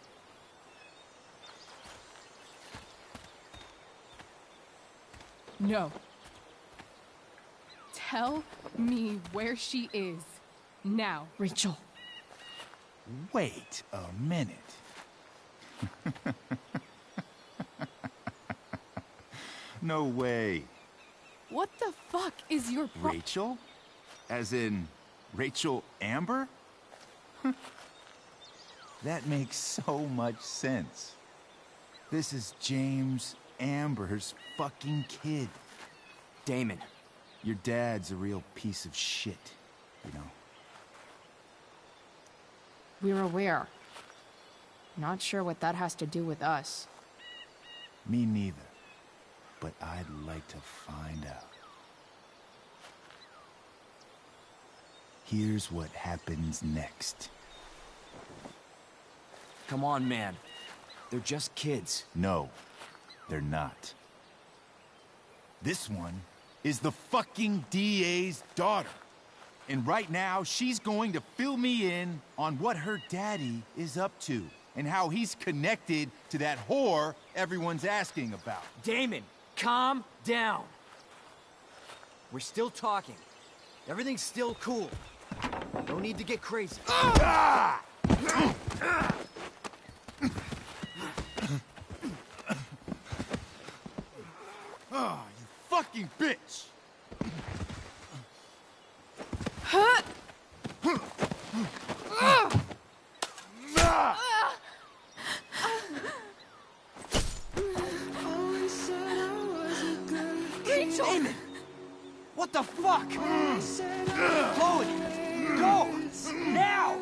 G: No. Tell me where she is. Now.
B: Rachel.
D: Wait a minute. No way.
G: What the fuck is your
D: Rachel? As in, Rachel Amber? That makes so much sense. This is James Amber's fucking kid.
O: Damon.
D: Your dad's a real piece of shit, you know?
B: We're aware. Not sure what that has to do with us.
D: Me neither. But I'd like to find out. Here's what happens next.
O: Come on, man. They're just kids.
D: No, they're not. This one is the fucking DA's daughter. And right now, she's going to fill me in on what her daddy is up to and how he's connected to that whore everyone's asking about.
O: Damon, calm down. We're still talking. Everything's still cool. No need to get crazy.
D: Ah! Oh, you fucking bitch!
O: Fuck! Chloe! Go! Now!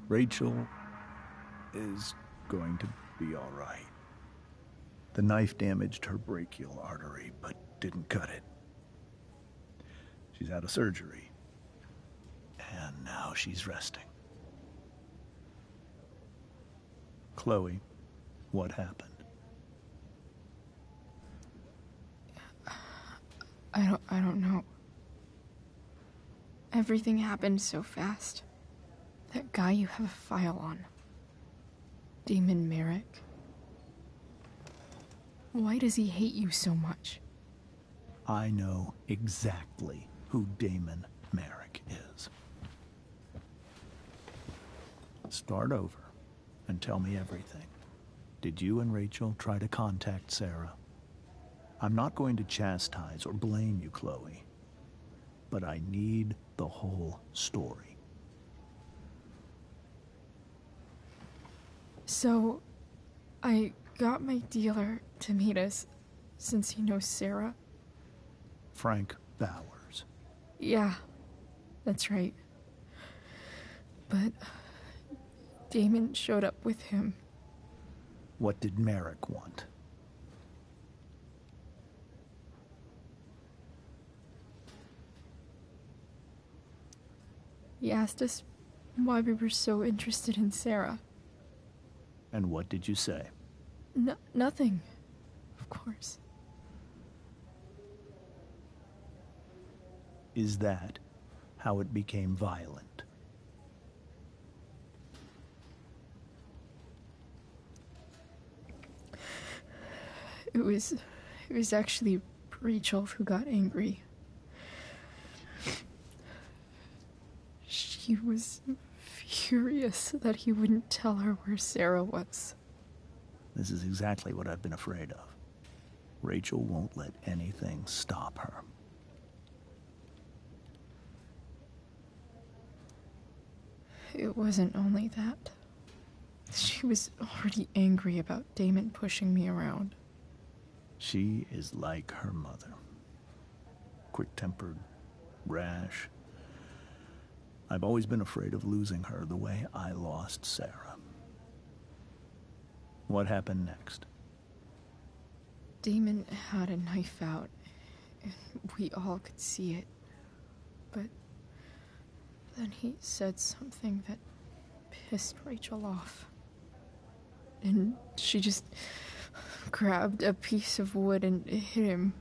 H: Rachel is going to be all right. The knife damaged her brachial artery, but didn't cut it. She's had a surgery, and now she's resting. Chloe, what happened?
B: I don't know. Everything happened so fast. That guy you have a file on. Damon Merrick. Why does he hate you so much?
H: I know exactly who Damon Merrick is. Start over and tell me everything. Did you and Rachel try to contact Sarah? I'm not going to chastise or blame you, Chloe, but I need the whole story.
B: So, I got my dealer to meet us, since he knows Sarah.
H: Frank Bowers.
B: Yeah, that's right. But Damon showed up with him.
H: What did Merrick want?
B: He asked us why we were so interested in Sarah.
H: And what did you say?
B: Nothing, of course.
H: Is that how it became violent?
B: It was actually Rachel who got angry. She was furious that he wouldn't tell her where Sarah was.
H: This is exactly what I've been afraid of. Rachel won't let anything stop her.
B: It wasn't only that. She was already angry about Damon pushing me around.
H: She is like her mother. Quick-tempered, rash. I've always been afraid of losing her the way I lost Sarah. What happened next?
B: Damon had a knife out, and we all could see it. But then he said something that pissed Rachel off. And she just grabbed a piece of wood and hit him.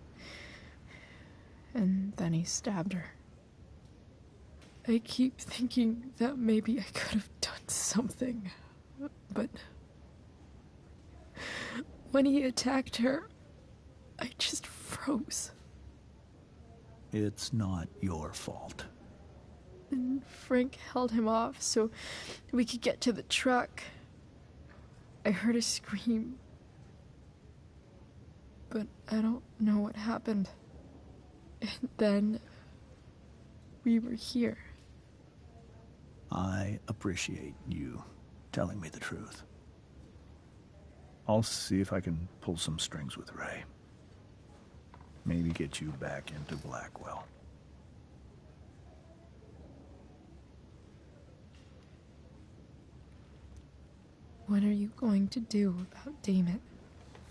B: And then he stabbed her. I keep thinking that maybe I could have done something, but when he attacked her, I just froze.
H: It's not your fault.
B: And Frank held him off so we could get to the truck. I heard a scream, but I don't know what happened. And then we were here.
H: I appreciate you telling me the truth. I'll see if I can pull some strings with Ray. Maybe get you back into Blackwell.
B: What are you going to do about Damon?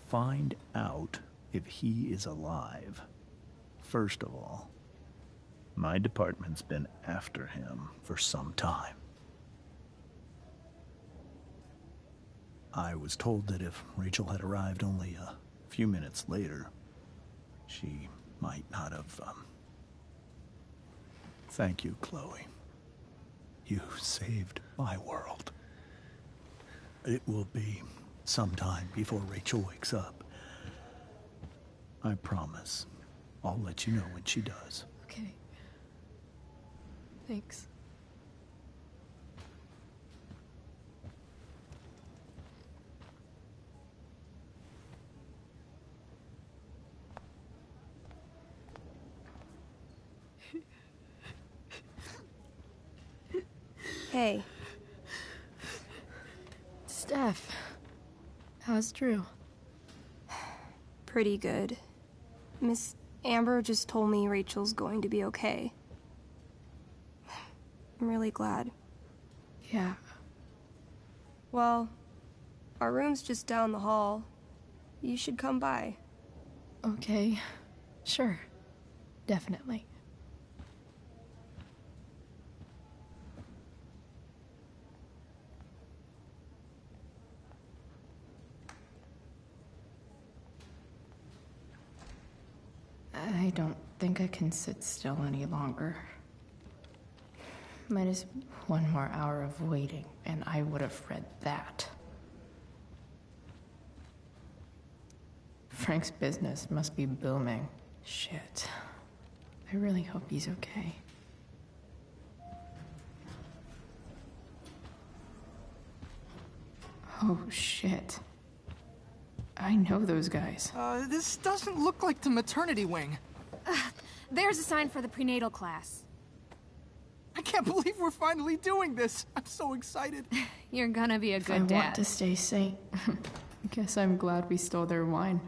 H: Find out if he is alive. First of all, my department's been after him for some time. I was told that if Rachel had arrived only a few minutes later, she might not have, Thank you, Chloe. You saved my world. It will be some time before Rachel wakes up. I promise. I'll let you know when she does.
B: Okay. Thanks.
P: Hey.
B: Steph. How's Drew?
P: Pretty good. Miss Amber just told me Rachel's going to be okay. I'm really glad.
B: Yeah.
P: Well, our room's just down the hall. You should come by.
B: Okay. Sure. Definitely. I don't think I can sit still any longer. Minus one more hour of waiting, and I would have read that. Frank's business must be booming. Shit. I really hope he's okay. Oh, shit. I know those guys.
Q: This doesn't look like the maternity wing.
R: There's a sign for the prenatal class.
Q: I can't believe we're finally doing this. I'm so excited.
R: You're gonna be a good
B: I
R: dad.
B: want to stay sane. Guess I'm glad we stole their wine.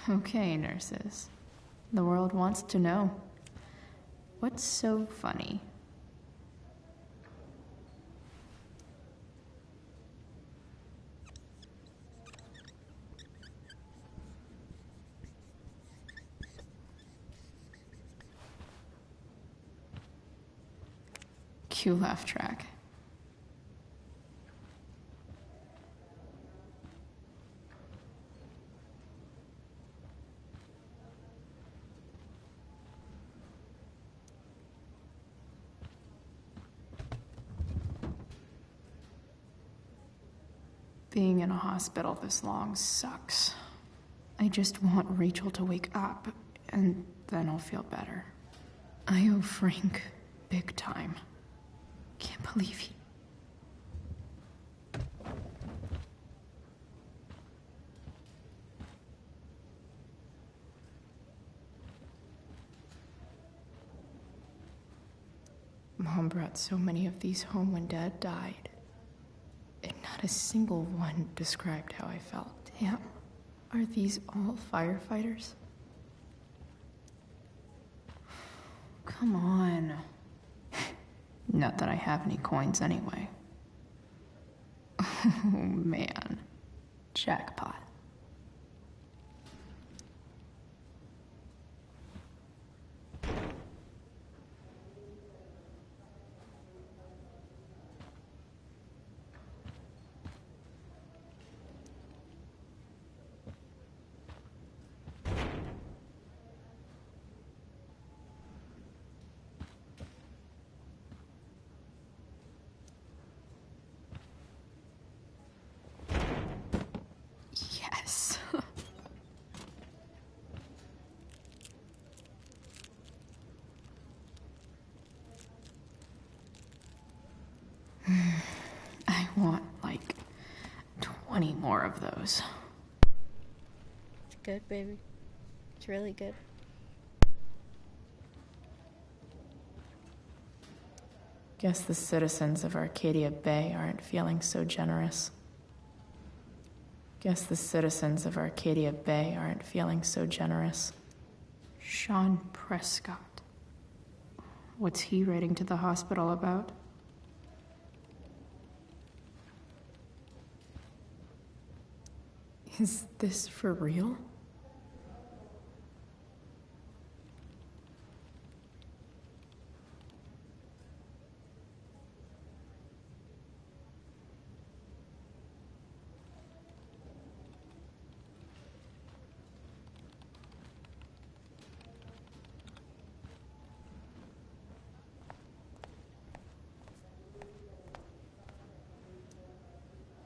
B: Okay, nurses. The world wants to know. What's so funny? Cue laugh track. Being in a hospital this long sucks. I just want Rachel to wake up, and then I'll feel better. I owe Frank big time. Can't believe he... Mom brought so many of these home when Dad died. And not a single one described how I felt. Damn. Are these all firefighters? God. Come on. Not that I have any coins anyway. Oh, man. Jackpot. Yes. I want, like, 20 more of those.
S: It's good, baby. It's really good.
B: Guess the citizens of Arcadia Bay aren't feeling so generous. Guess the citizens of Arcadia Bay aren't feeling so generous. Sean Prescott. What's he writing to the hospital about? Is this for real?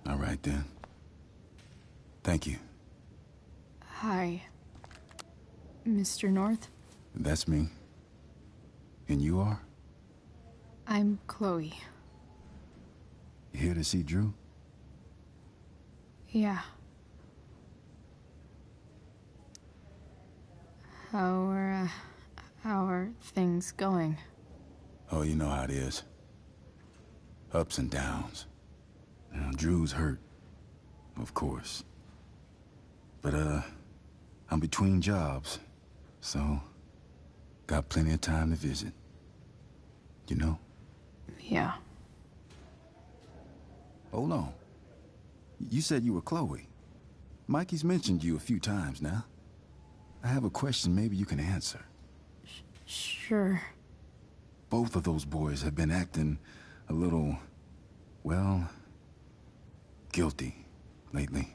T: All right, then. Thank you.
B: Hi, Mr. North.
T: That's me. And you are?
B: I'm Chloe.
T: You here to see Drew?
B: Yeah. How are things going?
T: Oh, you know how it is. Ups and downs. Now, Drew's hurt, of course. But, I'm between jobs, so got plenty of time to visit. You know?
B: Yeah.
T: Hold on. You said you were Chloe. Mikey's mentioned you a few times now. I have a question maybe you can answer.
B: Sure.
T: Both of those boys have been acting a little, well, guilty lately.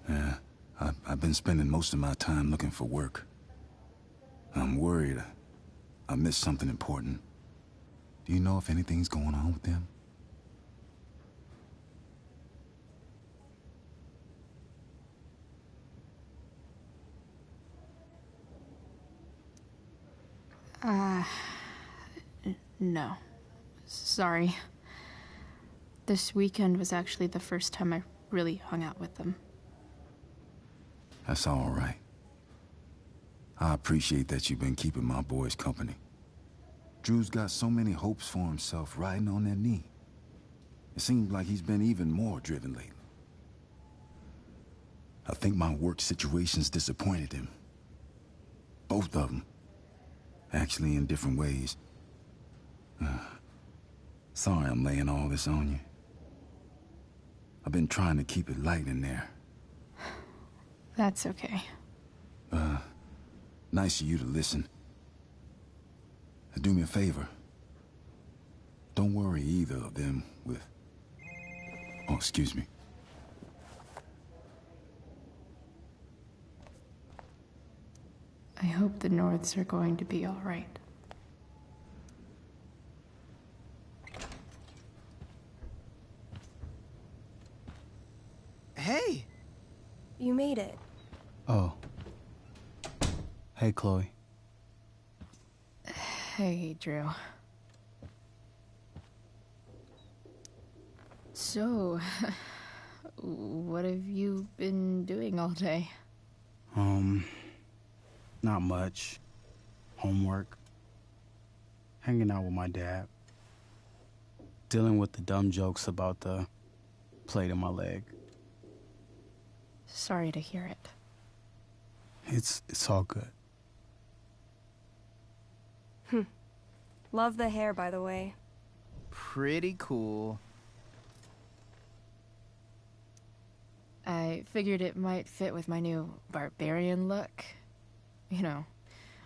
T: Yeah, I've been spending most of my time looking for work. I'm worried I missed something important. Do you know if anything's going on with them?
B: No. Sorry. This weekend was actually the first time I really hung out with them.
T: That's all right. I appreciate that you've been keeping my boys company. Drew's got so many hopes for himself riding on that knee. It seems like he's been even more driven lately. I think my work situation's disappointed him. Both of them. Actually, in different ways. Sorry I'm laying all this on you. I've been trying to keep it light in there.
B: That's okay.
T: Nice of you to listen. Do me a favor. Don't worry either of them with... Oh, excuse me.
B: I hope the Norths are going to be all right.
Q: Hey!
P: You made it.
Q: Oh. Hey, Chloe.
B: Hey, Drew. So, what have you been doing all day?
Q: Not much. Homework. Hanging out with my dad. Dealing with the dumb jokes about the plate in my leg.
B: Sorry to hear it.
Q: It's all good.
P: Love the hair, by the way.
O: Pretty cool.
B: I figured it might fit with my new barbarian look. You know,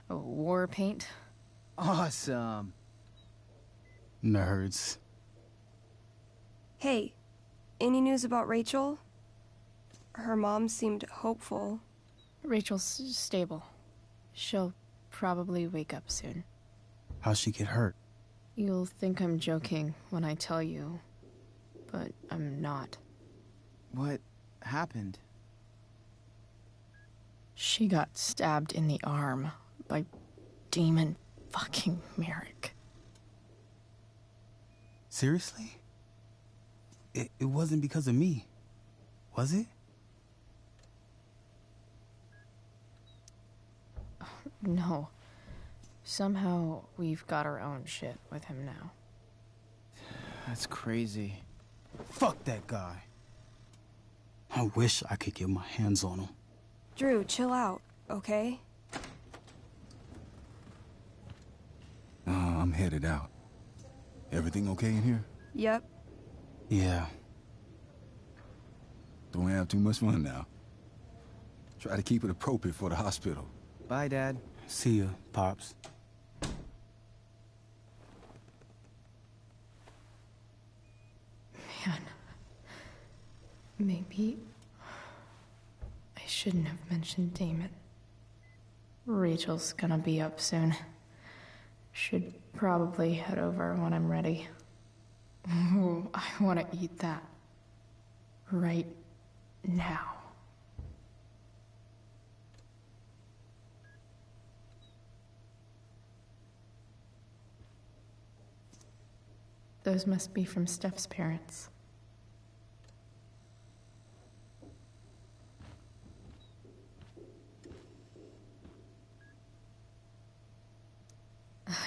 B: a war paint.
O: Awesome.
Q: Nerds.
P: Hey, any news about Rachel? Her mom seemed hopeful.
B: Rachel's stable. She'll probably wake up soon.
Q: How'd she get hurt?
B: You'll think I'm joking when I tell you, but I'm not.
O: What happened?
B: She got stabbed in the arm by Demon fucking Merrick.
Q: Seriously? It wasn't because of me, was it?
B: No. Somehow we've got our own shit with him now.
O: That's crazy.
Q: Fuck that guy. I wish I could get my hands on him.
P: Drew, chill out, okay?
T: I'm headed out. Everything okay in here?
P: Yep.
Q: Yeah.
T: Don't have too much fun now. Try to keep it appropriate for the hospital.
O: Bye, Dad.
Q: See ya, Pops.
B: Man. Maybe I shouldn't have mentioned Damon. Rachel's gonna be up soon. Should probably head over when I'm ready. Ooh, I want to eat that. Right now. Those must be from Steph's parents.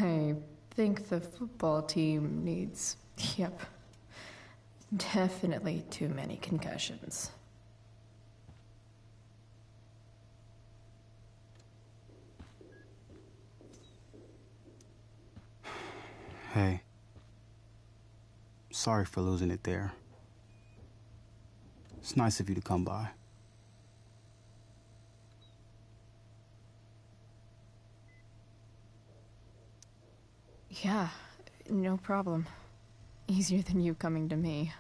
B: I think the football team needs, definitely too many concussions.
Q: Hey. Sorry for losing it there. It's nice of you to come by.
B: Yeah, no problem. Easier than you coming to me.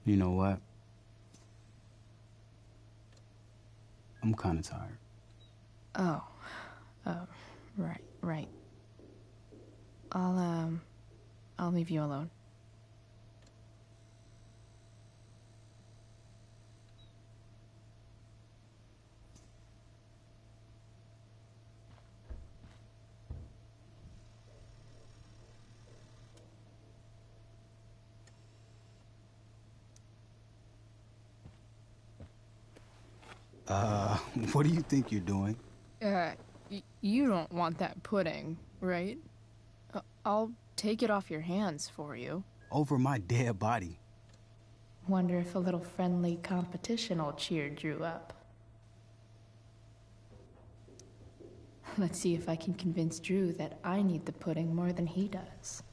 Q: You know what? I'm kind of tired.
B: Oh, right. I'll leave you alone.
Q: What do you think you're doing?
B: You don't want that pudding, right? I'll take it off your hands for you.
Q: Over my dead body.
B: Wonder if a little friendly competition will cheer Drew up. Let's see if I can convince Drew that I need the pudding more than he does.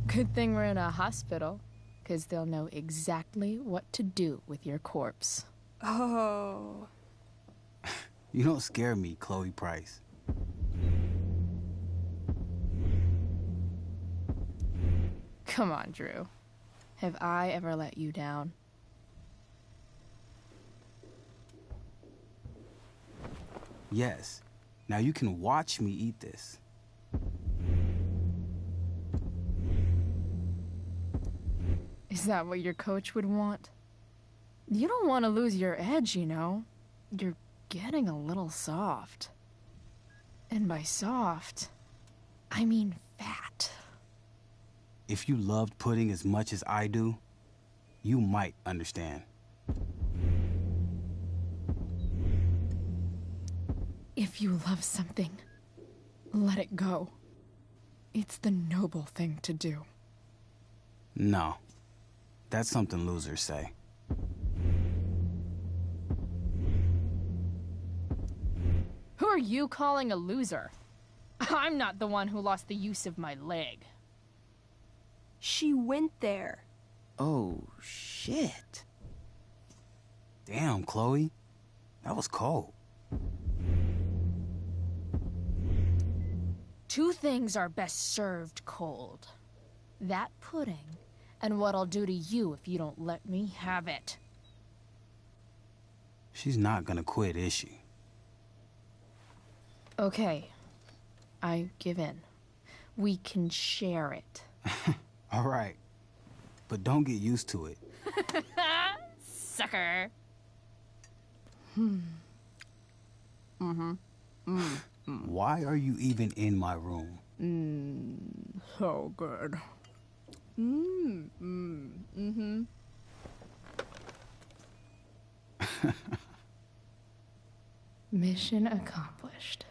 B: Good thing we're in a hospital, because they'll know exactly what to do with your corpse.
P: Oh.
Q: You don't scare me, Chloe Price.
B: Come on, Drew. Have I ever let you down?
Q: Yes. Now you can watch me eat this.
B: Is that what your coach would want? You don't want to lose your edge, you know. You're getting a little soft. And by soft, I mean fat.
Q: If you loved pudding as much as I do, you might understand.
B: If you love something, let it go. It's the noble thing to do.
Q: No. That's something losers say.
B: Who are you calling a loser? I'm not the one who lost the use of my leg.
P: She went there.
U: Oh, shit.
Q: Damn, Chloe. That was cold.
V: Two things are best served cold. That pudding, and what I'll do to you if you don't let me have it.
Q: She's not gonna quit, is she?
B: Okay. I give in. We can share it.
Q: All right. But don't get used to it.
V: Sucker.
Q: Why are you even in my room?
B: So good. Mission accomplished.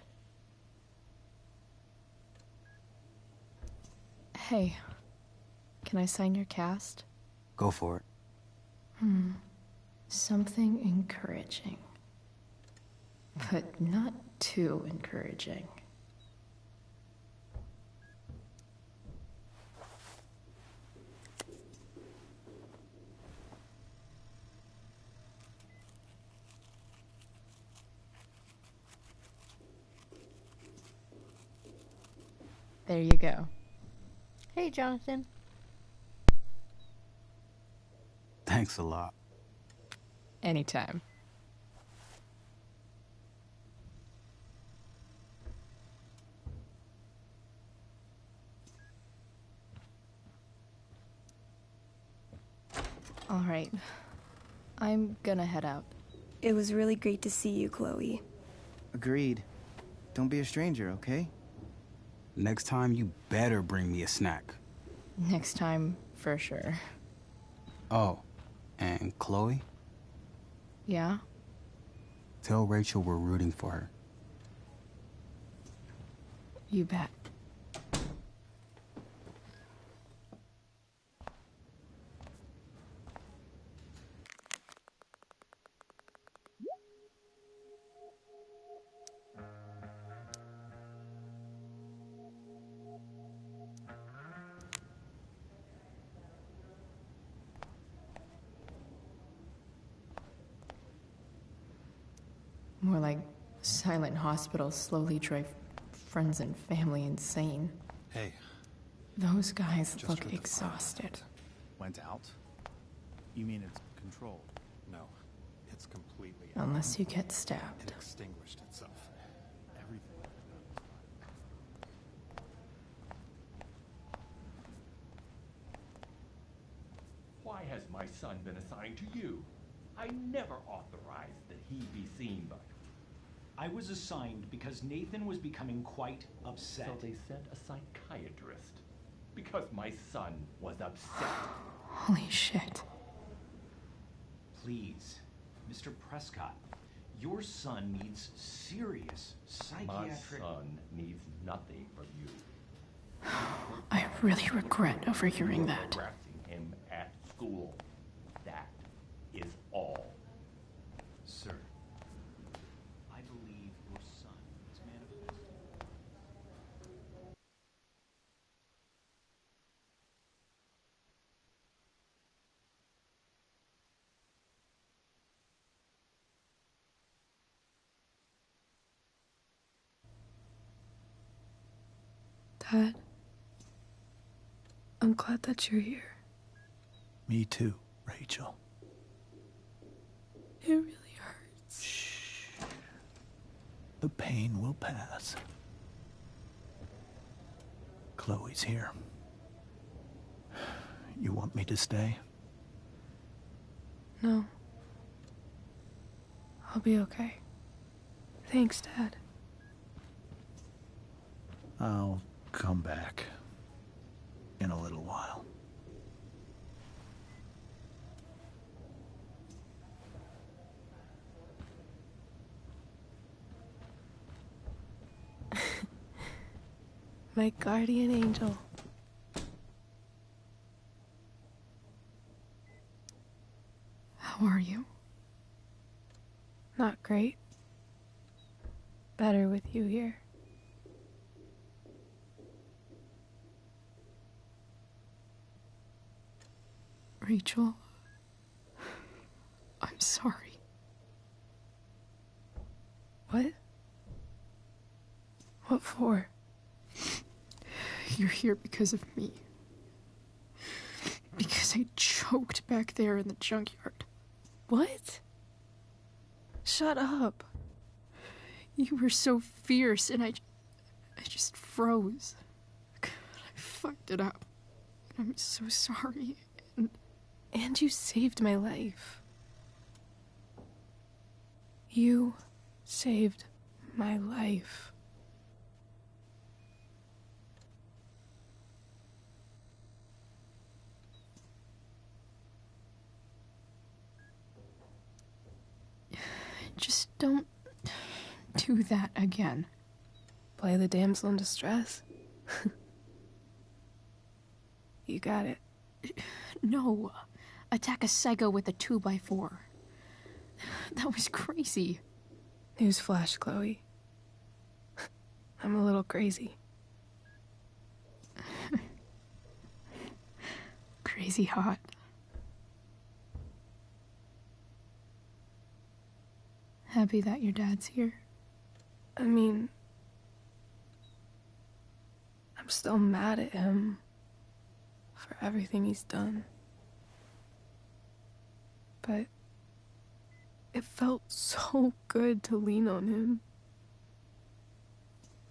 B: Hey, can I sign your cast?
Q: Go for it.
B: Something encouraging. But not too encouraging. There you go.
S: Hey, Jonathan.
Q: Thanks a lot.
B: Anytime. All right. I'm gonna head out.
P: It was really great to see you, Chloe.
U: Agreed. Don't be a stranger, okay?
Q: Next time, you better bring me a snack.
B: Next time, for sure.
Q: Oh, and Chloe?
B: Yeah?
Q: Tell Rachel we're rooting for her.
B: You bet. More like Silent Hospital slowly drive friends and family insane.
C: Hey.
B: Those guys
C: Just
B: look
C: heard the
B: exhausted.
C: Went out? You mean it's controlled? No. It's completely out.
B: Unless you get stabbed.
C: It extinguished itself. Everything.
W: Why has my son been assigned to you? I never authorized that he be seen by you.
X: I was assigned because Nathan was becoming quite upset.
W: So they sent a psychiatrist. Because my son was upset.
B: Holy shit.
X: Please, Mr. Prescott, your son needs serious psychiatric...
W: My son needs nothing from you.
B: I really regret overhearing that.
W: Harassing him at school. That is all.
X: Sir, I believe your son is manifesting.
I: Dad, I'm glad that you're here.
H: Me too, Rachel.
I: It really hurts.
H: Shh. The pain will pass. Chloe's here. You want me to stay?
I: No. I'll be okay. Thanks, Dad.
H: I'll come back in a little while.
I: My guardian angel.
B: How are you?
I: Not great. Better with you here. Rachel, I'm sorry. What? What for? You're here because of me. Because I choked back there in the junkyard. What? Shut up. You were so fierce and I just froze. I fucked it up. I'm so sorry. And you saved my life. You saved my life. Just don't do that again. Play the damsel in distress? You got it. No. Attack a psycho with a 2x4. That was crazy. Newsflash, Chloe. I'm a little crazy. Crazy hot. Happy that your dad's here? I mean, I'm still mad at him for everything he's done. But it felt so good to lean on him.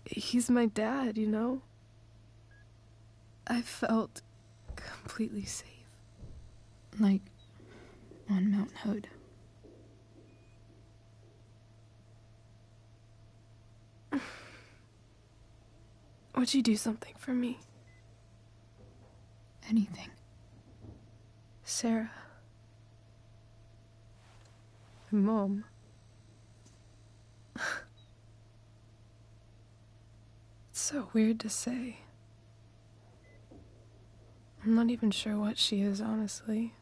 I: He's my dad, you know? I felt completely safe. Like on Mount Hood. Would you do something for me? Anything. Sarah. My mom. It's so weird to say. I'm not even sure what she is, honestly.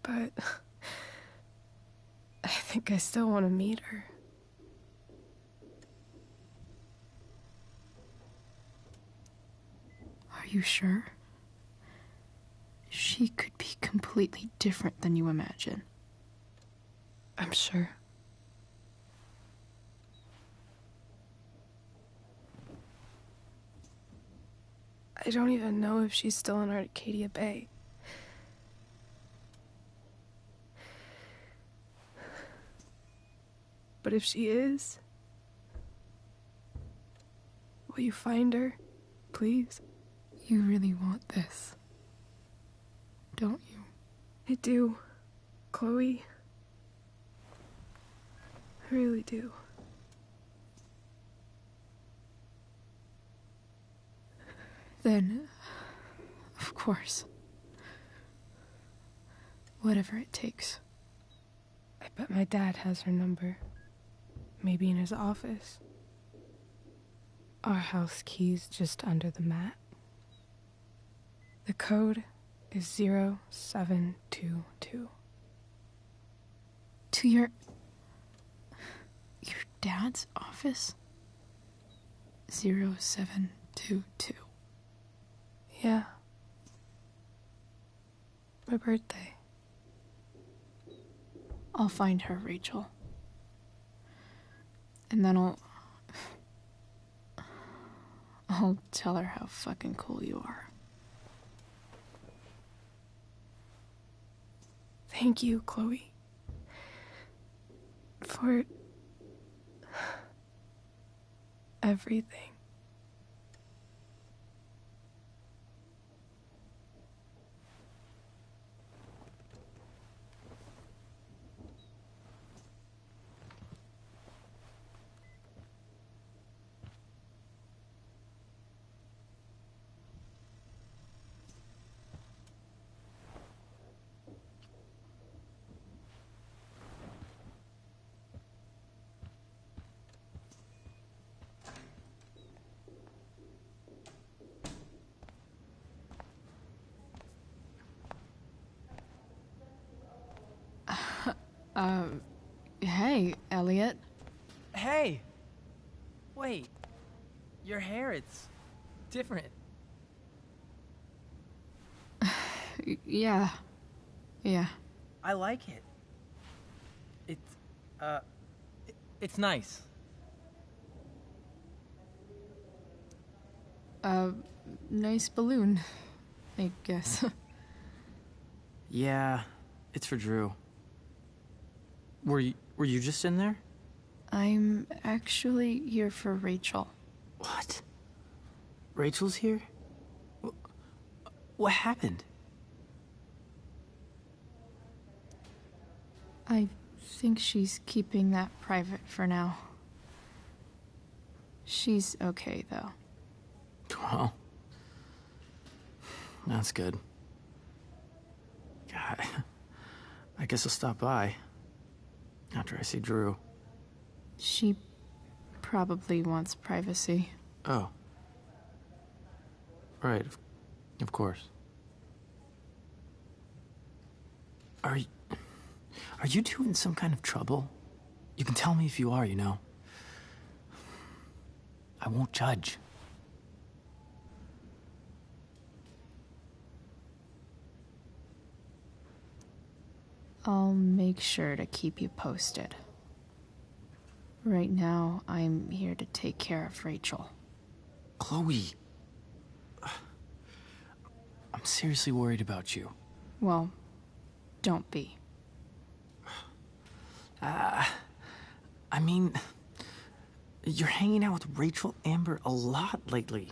I: But I think I still want to meet her. Are you sure? She could be completely different than you imagine. I'm sure. I don't even know if she's still in Arcadia Bay. But if she is, will you find her, please? You really want this, don't you? I do, Chloe. I really do. Then, of course. Whatever it takes. I bet my dad has her number. Maybe in his office. Our house key's just under the mat. The code is 0722. To your dad's office? 0722. Yeah. My birthday. I'll find her, Rachel. And then I'll tell her how fucking cool you are. Thank you, Chloe. For everything. Hey, Elliot.
A: Hey! Wait. Your hair, it's different.
I: Yeah. Yeah.
A: I like it. It's nice.
I: Nice balloon, I guess.
E: Yeah, it's for Drew. Were you just in there?
I: I'm actually here for Rachel.
E: What? Rachel's here? What happened?
I: I think she's keeping that private for now. She's okay, though.
E: Well, that's good. God, I guess I'll stop by after I see Drew.
I: She probably wants privacy.
E: Oh. Right, of course. Are you two in some kind of trouble? You can tell me if you are, you know. I won't judge.
I: I'll make sure to keep you posted. Right now, I'm here to take care of Rachel.
E: Chloe. I'm seriously worried about you.
I: Well, don't be.
E: I mean, you're hanging out with Rachel Amber a lot lately,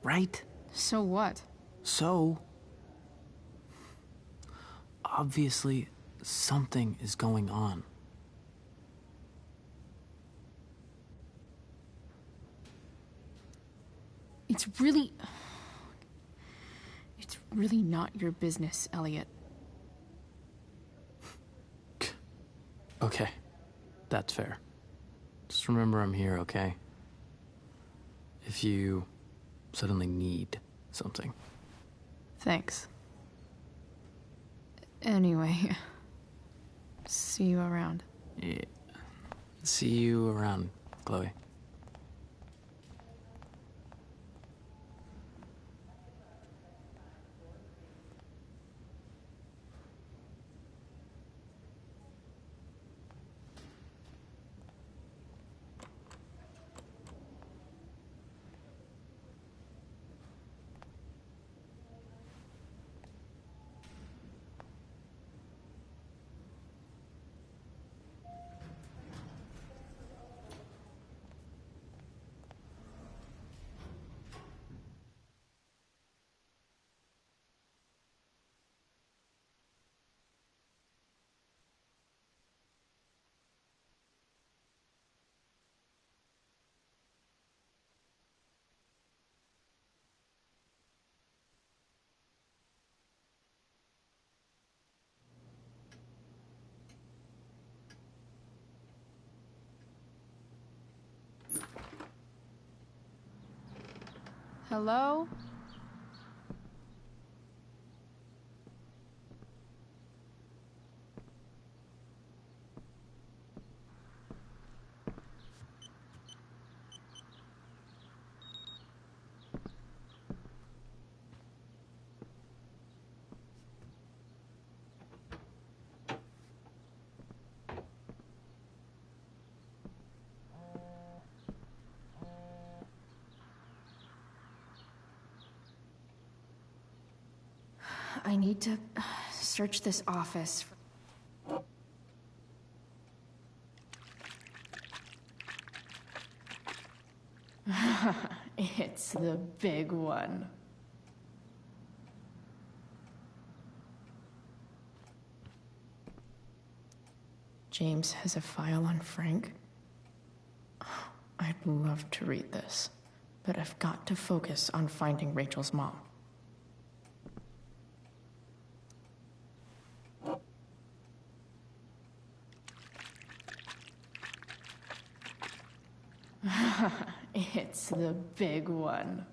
E: right?
I: So what?
E: So, obviously, something is going on.
I: It's really not your business, Elliot.
E: Okay, that's fair. Just remember I'm here, okay? If you suddenly need something.
I: Thanks. Anyway, see you around.
E: Yeah. See you around, Chloe.
I: Hello? I need to search this office. It's the big one. James has a file on Frank. I'd love to read this, but I've got to focus on finding Rachel's mom. It's the big one.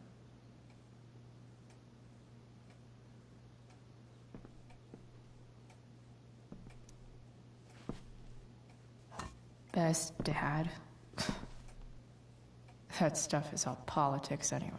I: Best dad. That stuff is all politics anyway.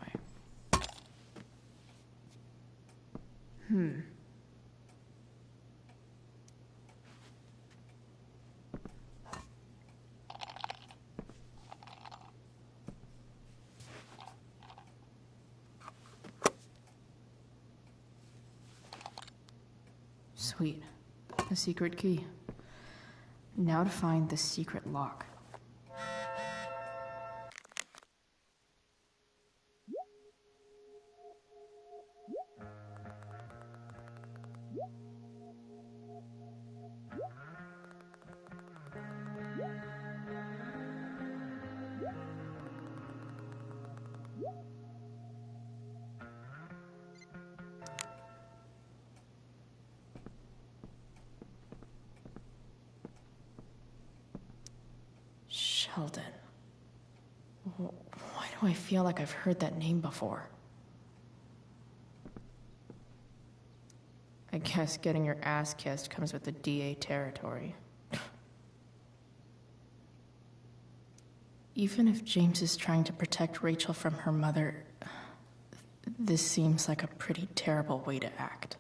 B: Sweet. A secret key. Now to find the secret lock. Sheldon. Why do I feel like I've heard that name before? I guess getting your ass kissed comes with the DA territory. Even if James is trying to protect Rachel from her mother, this seems like a pretty terrible way to act.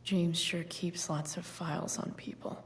B: James sure keeps lots of files on people.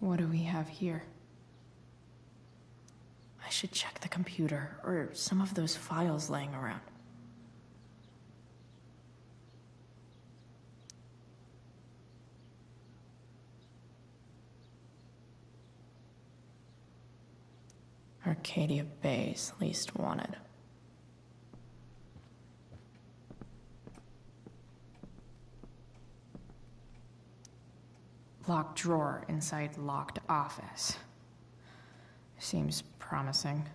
B: What do we have here? I should check the computer or some of those files laying around. Arcadia Bay's least wanted. Locked drawer inside locked office. Seems promising.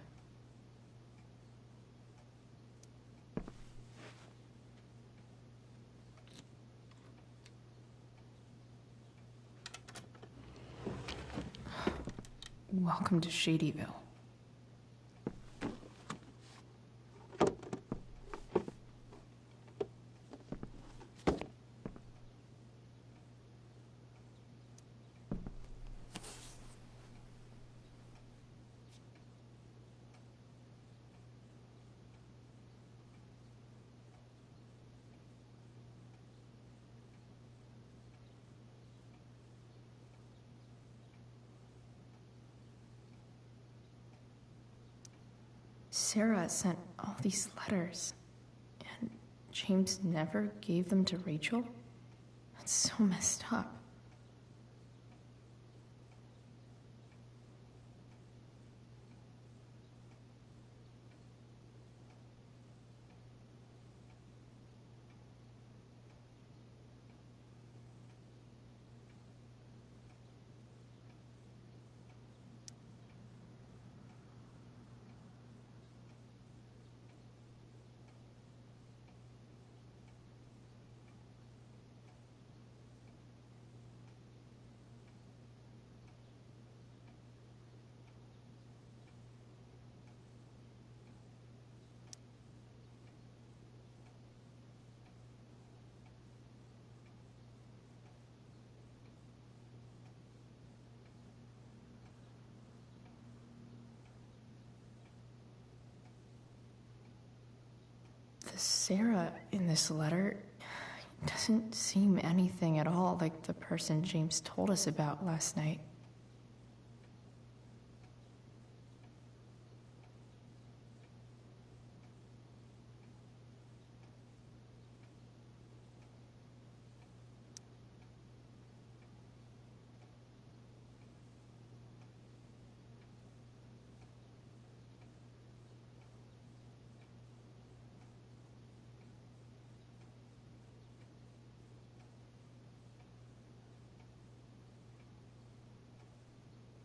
B: Welcome to Shadyville. Sarah sent all these letters, and James never gave them to Rachel? That's so messed up. Sarah in this letter doesn't seem anything at all like the person James told us about last night.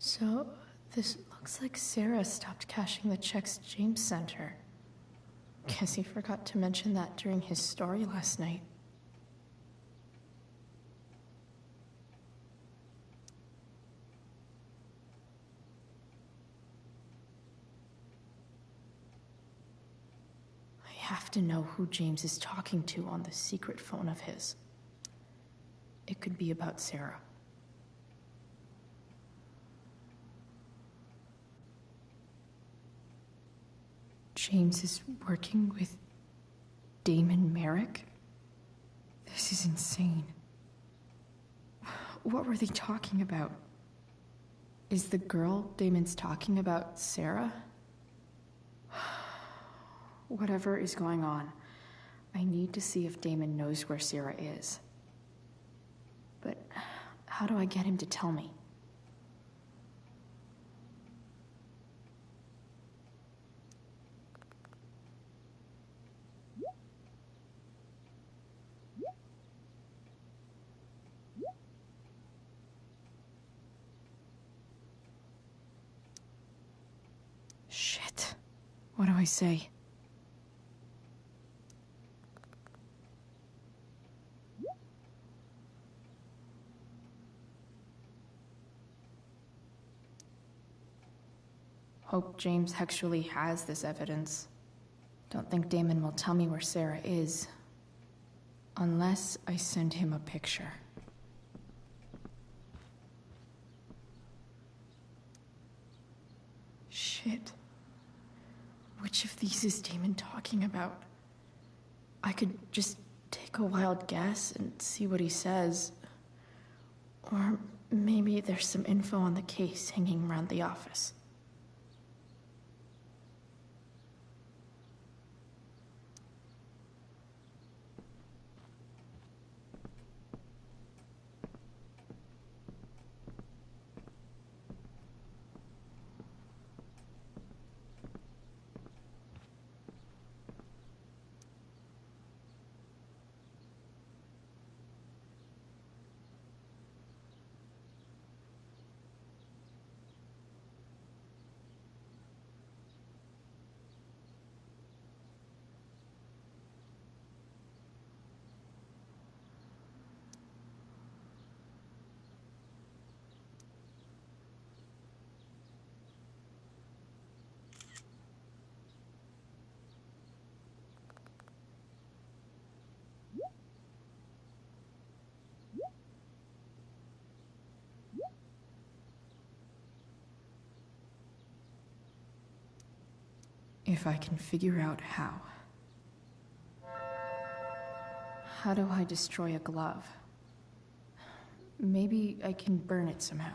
B: So, this looks like Sarah stopped cashing the checks James sent her. Guess he forgot to mention that during his story last night. I have to know who James is talking to on the secret phone of his. It could be about Sarah. James is working with Damon Merrick? This is insane. What were they talking about? Is the girl Damon's talking about Sarah? Whatever is going on, I need to see if Damon knows where Sarah is. But how do I get him to tell me? Shit. What do I say? Hope James actually has this evidence. Don't think Damon will tell me where Sarah is. Unless I send him a picture. Shit. Which of these is Damon talking about? I could just take a wild guess and see what he says. Or maybe there's some info on the case hanging around the office. If I can figure out how. How do I destroy a glove? Maybe I can burn it somehow.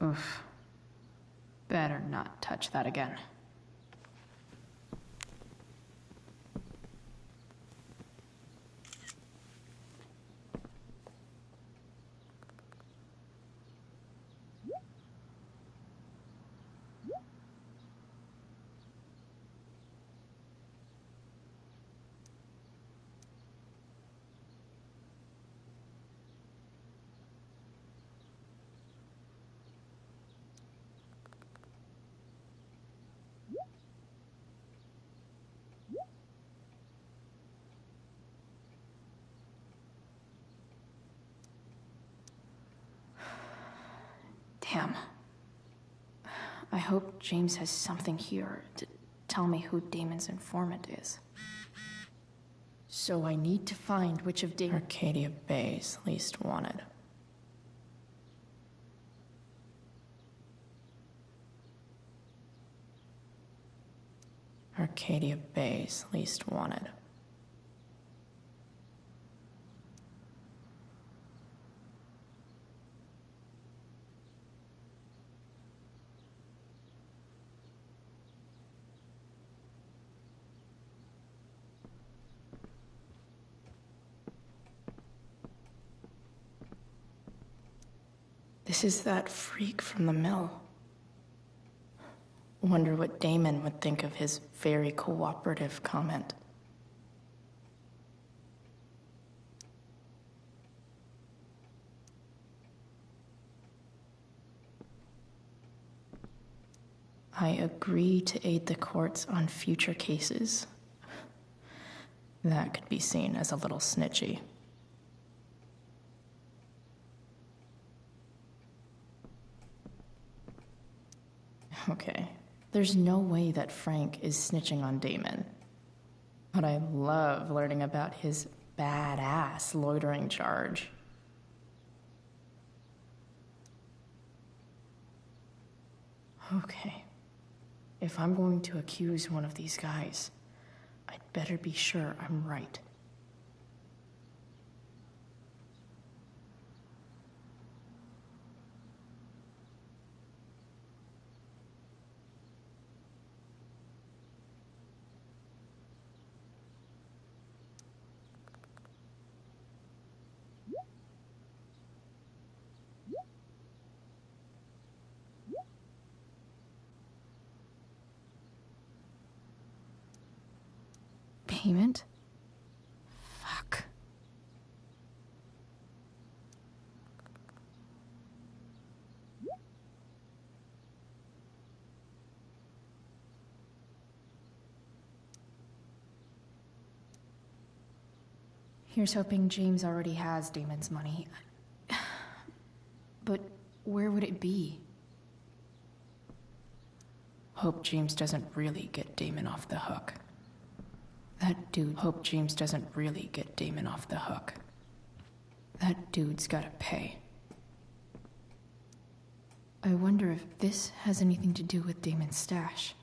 B: Oof. Better not touch that again. Damn. I hope James has something here to tell me who Damon's informant is. So I need to find which of Arcadia Bay's least wanted. Arcadia Bay's least wanted. This is that freak from the mill. Wonder what Damon would think of his very cooperative comment. I agree to aid the courts on future cases. That could be seen as a little snitchy. Okay, there's no way that Frank is snitching on Damon. But I love learning about his badass loitering charge. Okay, if I'm going to accuse one of these guys, I'd better be sure I'm right. Payment? Fuck. Here's hoping James already has Damon's money. But where would it be? Hope James doesn't really get Damon off the hook. Hope James doesn't really get Damon off the hook. That dude's gotta pay. I wonder if this has anything to do with Damon's stash.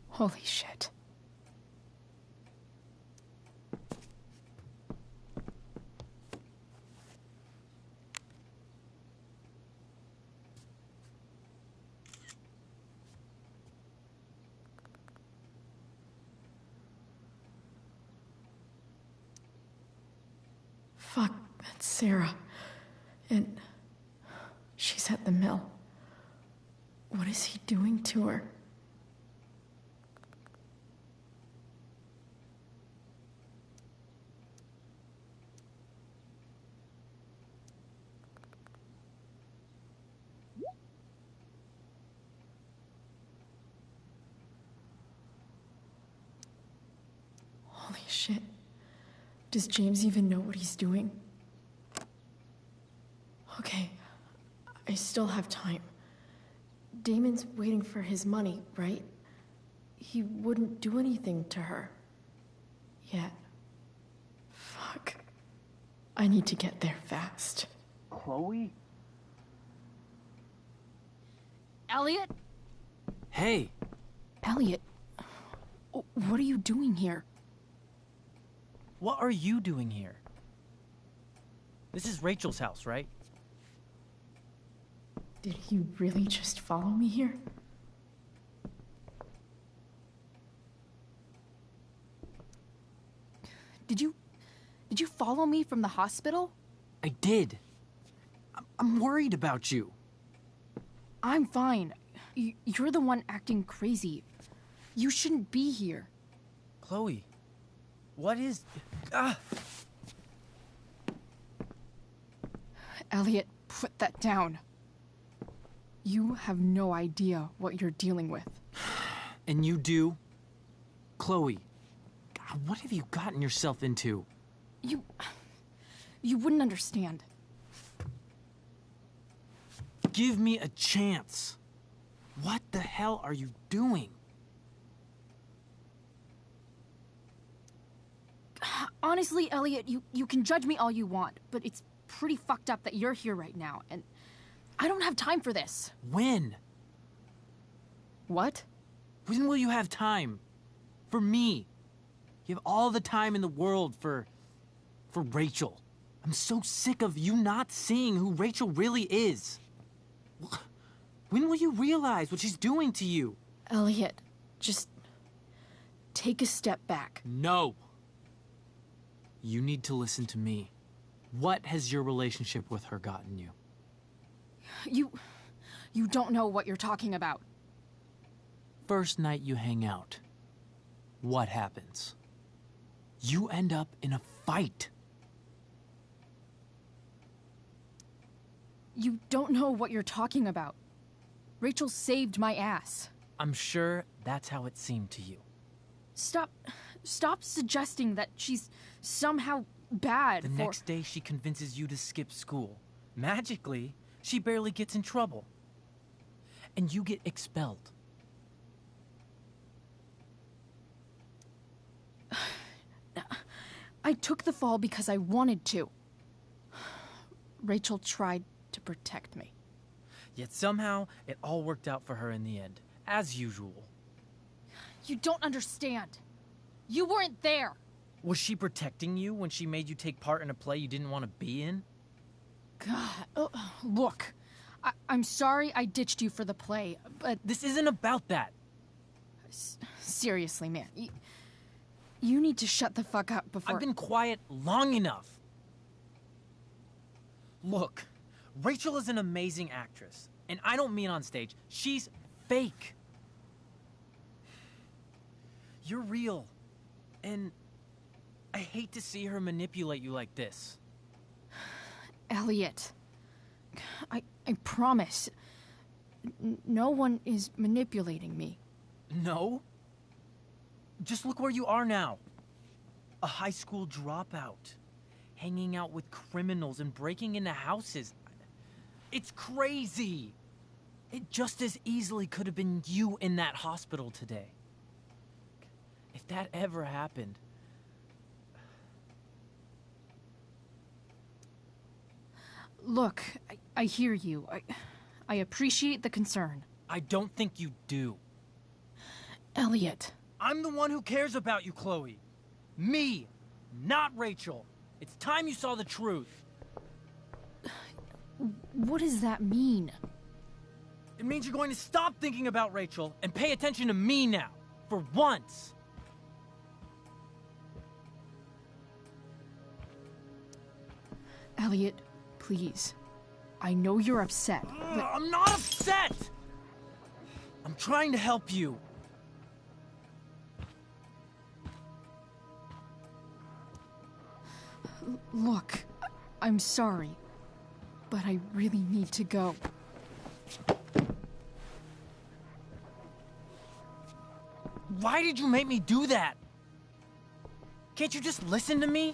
B: Holy shit. Fuck, that's Sarah. And she's at the mill. What is he doing to her? Holy shit. Does James even know what he's doing? Okay, I still have time. Damon's waiting for his money, right? He wouldn't do anything to her. Yet. Fuck. I need to get there fast.
E: Chloe?
V: Elliot?
E: Hey!
V: Elliot, what are you doing here?
A: What are you doing here? This is Rachel's house, right?
B: Did he really just follow me here?
V: Did you follow me from the hospital?
E: I did. I'm worried about you.
V: I'm fine. You're the one acting crazy. You shouldn't be here.
A: Chloe, what is... Ah!
I: Elliot, put that down. You have no idea what you're dealing with.
E: And you do? Chloe, God, what have you gotten yourself into?
I: You wouldn't understand.
E: Give me a chance. What the hell are you doing?
I: Honestly, Elliot, you can judge me all you want, but it's pretty fucked up that you're here right now, and I don't have time for this.
E: When?
I: What?
E: When will you have time? For me. You have all the time in the world for Rachel. I'm so sick of you not seeing who Rachel really is. When will you realize what she's doing to you?
I: Elliot, just take a step back.
E: No. You need to listen to me. What has your relationship with her gotten you?
I: You don't know what you're talking about.
E: First night you hang out, what happens? You end up in a fight.
I: You don't know what you're talking about. Rachel saved my ass.
A: I'm sure that's how it seemed to you.
I: Stop suggesting that she's somehow bad.
A: The next day she convinces you to skip school. Magically, she barely gets in trouble. And you get expelled.
I: I took the fall because I wanted to. Rachel tried to protect me.
A: Yet somehow, it all worked out for her in the end, as usual.
I: You don't understand. You weren't there.
A: Was she protecting you when she made you take part in a play you didn't want to be in?
I: God, look. I'm sorry I ditched you for the play, but...
A: This isn't about that.
I: Seriously, man. You need to shut the fuck up before...
A: I've been quiet long enough. Look, Rachel is an amazing actress. And I don't mean on stage. She's fake. You're real. And I hate to see her manipulate you like this.
I: Elliot, I promise. No one is manipulating me.
A: No? Just look where you are now. A high school dropout. Hanging out with criminals and breaking into houses. It's crazy. It just as easily could have been you in that hospital today. If that ever happened...
I: Look, I hear you. I appreciate the concern.
A: I don't think you do.
I: Elliot.
A: I'm the one who cares about you, Chloe. Me, not Rachel. It's time you saw the truth.
I: What does that mean?
A: It means you're going to stop thinking about Rachel and pay attention to me now. For once.
I: Elliot, please. I know you're upset, but...
A: I'm not upset! I'm trying to help you.
I: Look, I'm sorry, but I really need to go.
A: Why did you make me do that? Can't you just listen to me?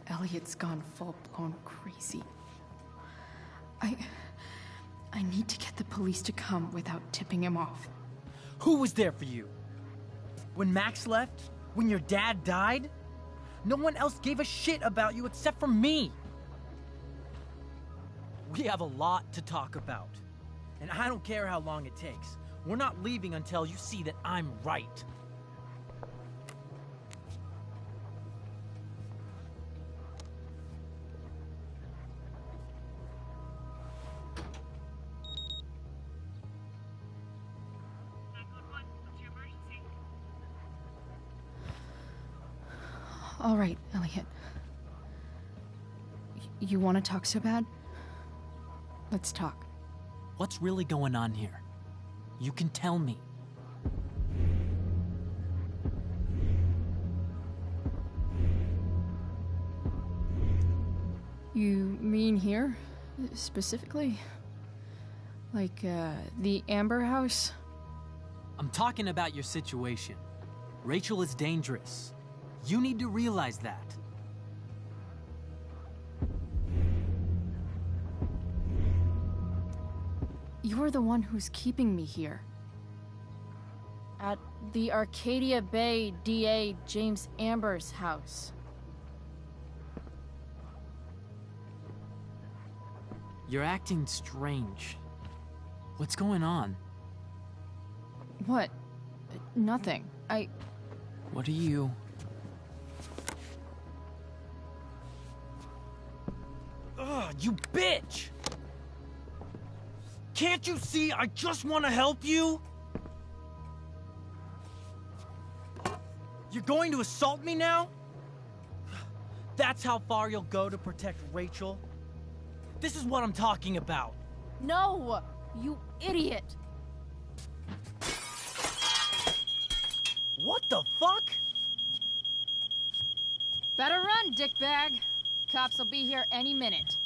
I: Elliot's gone full-blown crazy. I need to get the police to come without tipping him off.
A: Who was there for you? When Max left? When your dad died? No one else gave a shit about you except for me. We have a lot to talk about. And I don't care how long it takes. We're not leaving until you see that I'm right.
I: All right, Elliot. You want to talk so bad? Let's talk.
A: What's really going on here? You can tell me.
I: here, specifically? Like, the Amber House?
E: I'm talking about your situation. Rachel is dangerous. You need to realize that.
I: You're the one who's keeping me here. At the Arcadia Bay DA James Amber's house.
E: You're acting strange. What's going on?
I: What? Nothing.
E: What are you...
A: Ugh, you bitch! Can't you see I just want to help you? You're going to assault me now? That's how far you'll go to protect Rachel? This is what I'm talking about.
I: No! You idiot!
A: What the fuck?
V: Better run, dickbag. Cops will be here any minute.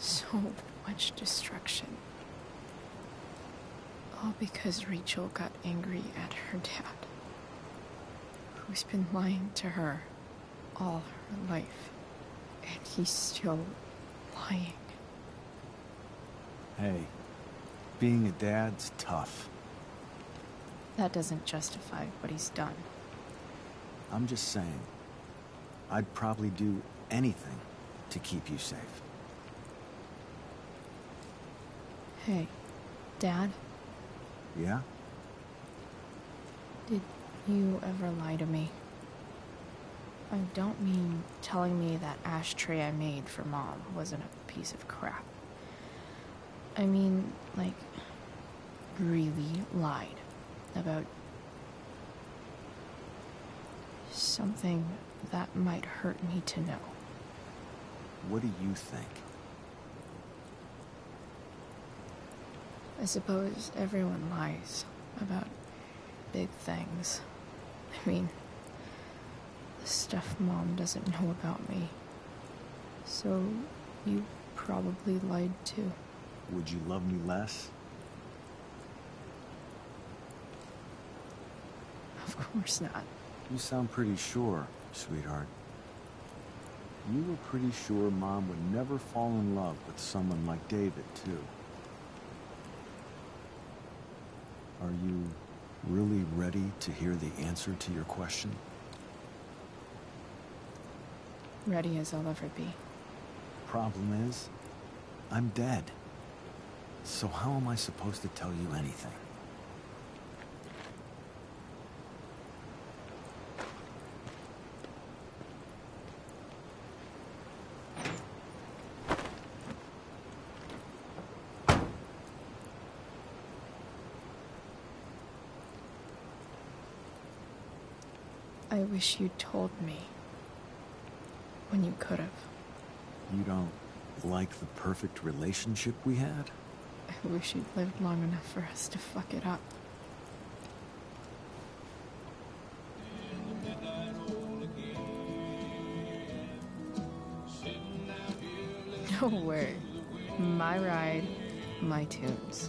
I: So much destruction. All because Rachel got angry at her dad, who's been lying to her all her life. And he's still lying.
C: Hey, being a dad's tough.
I: That doesn't justify what he's done.
C: I'm just saying, I'd probably do anything to keep you safe.
I: Hey, Dad?
C: Yeah?
I: Did you ever lie to me? I don't mean telling me that ashtray I made for Mom wasn't a piece of crap. I mean, like, really lied about something that might hurt me to know.
C: What do you think?
I: I suppose everyone lies about big things. I mean, the stuff Mom doesn't know about me. So, you probably lied too.
C: Would you love me less?
I: Of course not.
C: You sound pretty sure, sweetheart. You were pretty sure Mom would never fall in love with someone like David, too. Are you really ready to hear the answer to your question?
I: Ready as I'll ever be.
C: Problem is, I'm dead. So how am I supposed to tell you anything?
I: I wish you'd told me when you could have.
C: You don't like the perfect relationship we had?
I: I wish you'd lived long enough for us to fuck it up.
B: Don't worry. My ride, my tunes.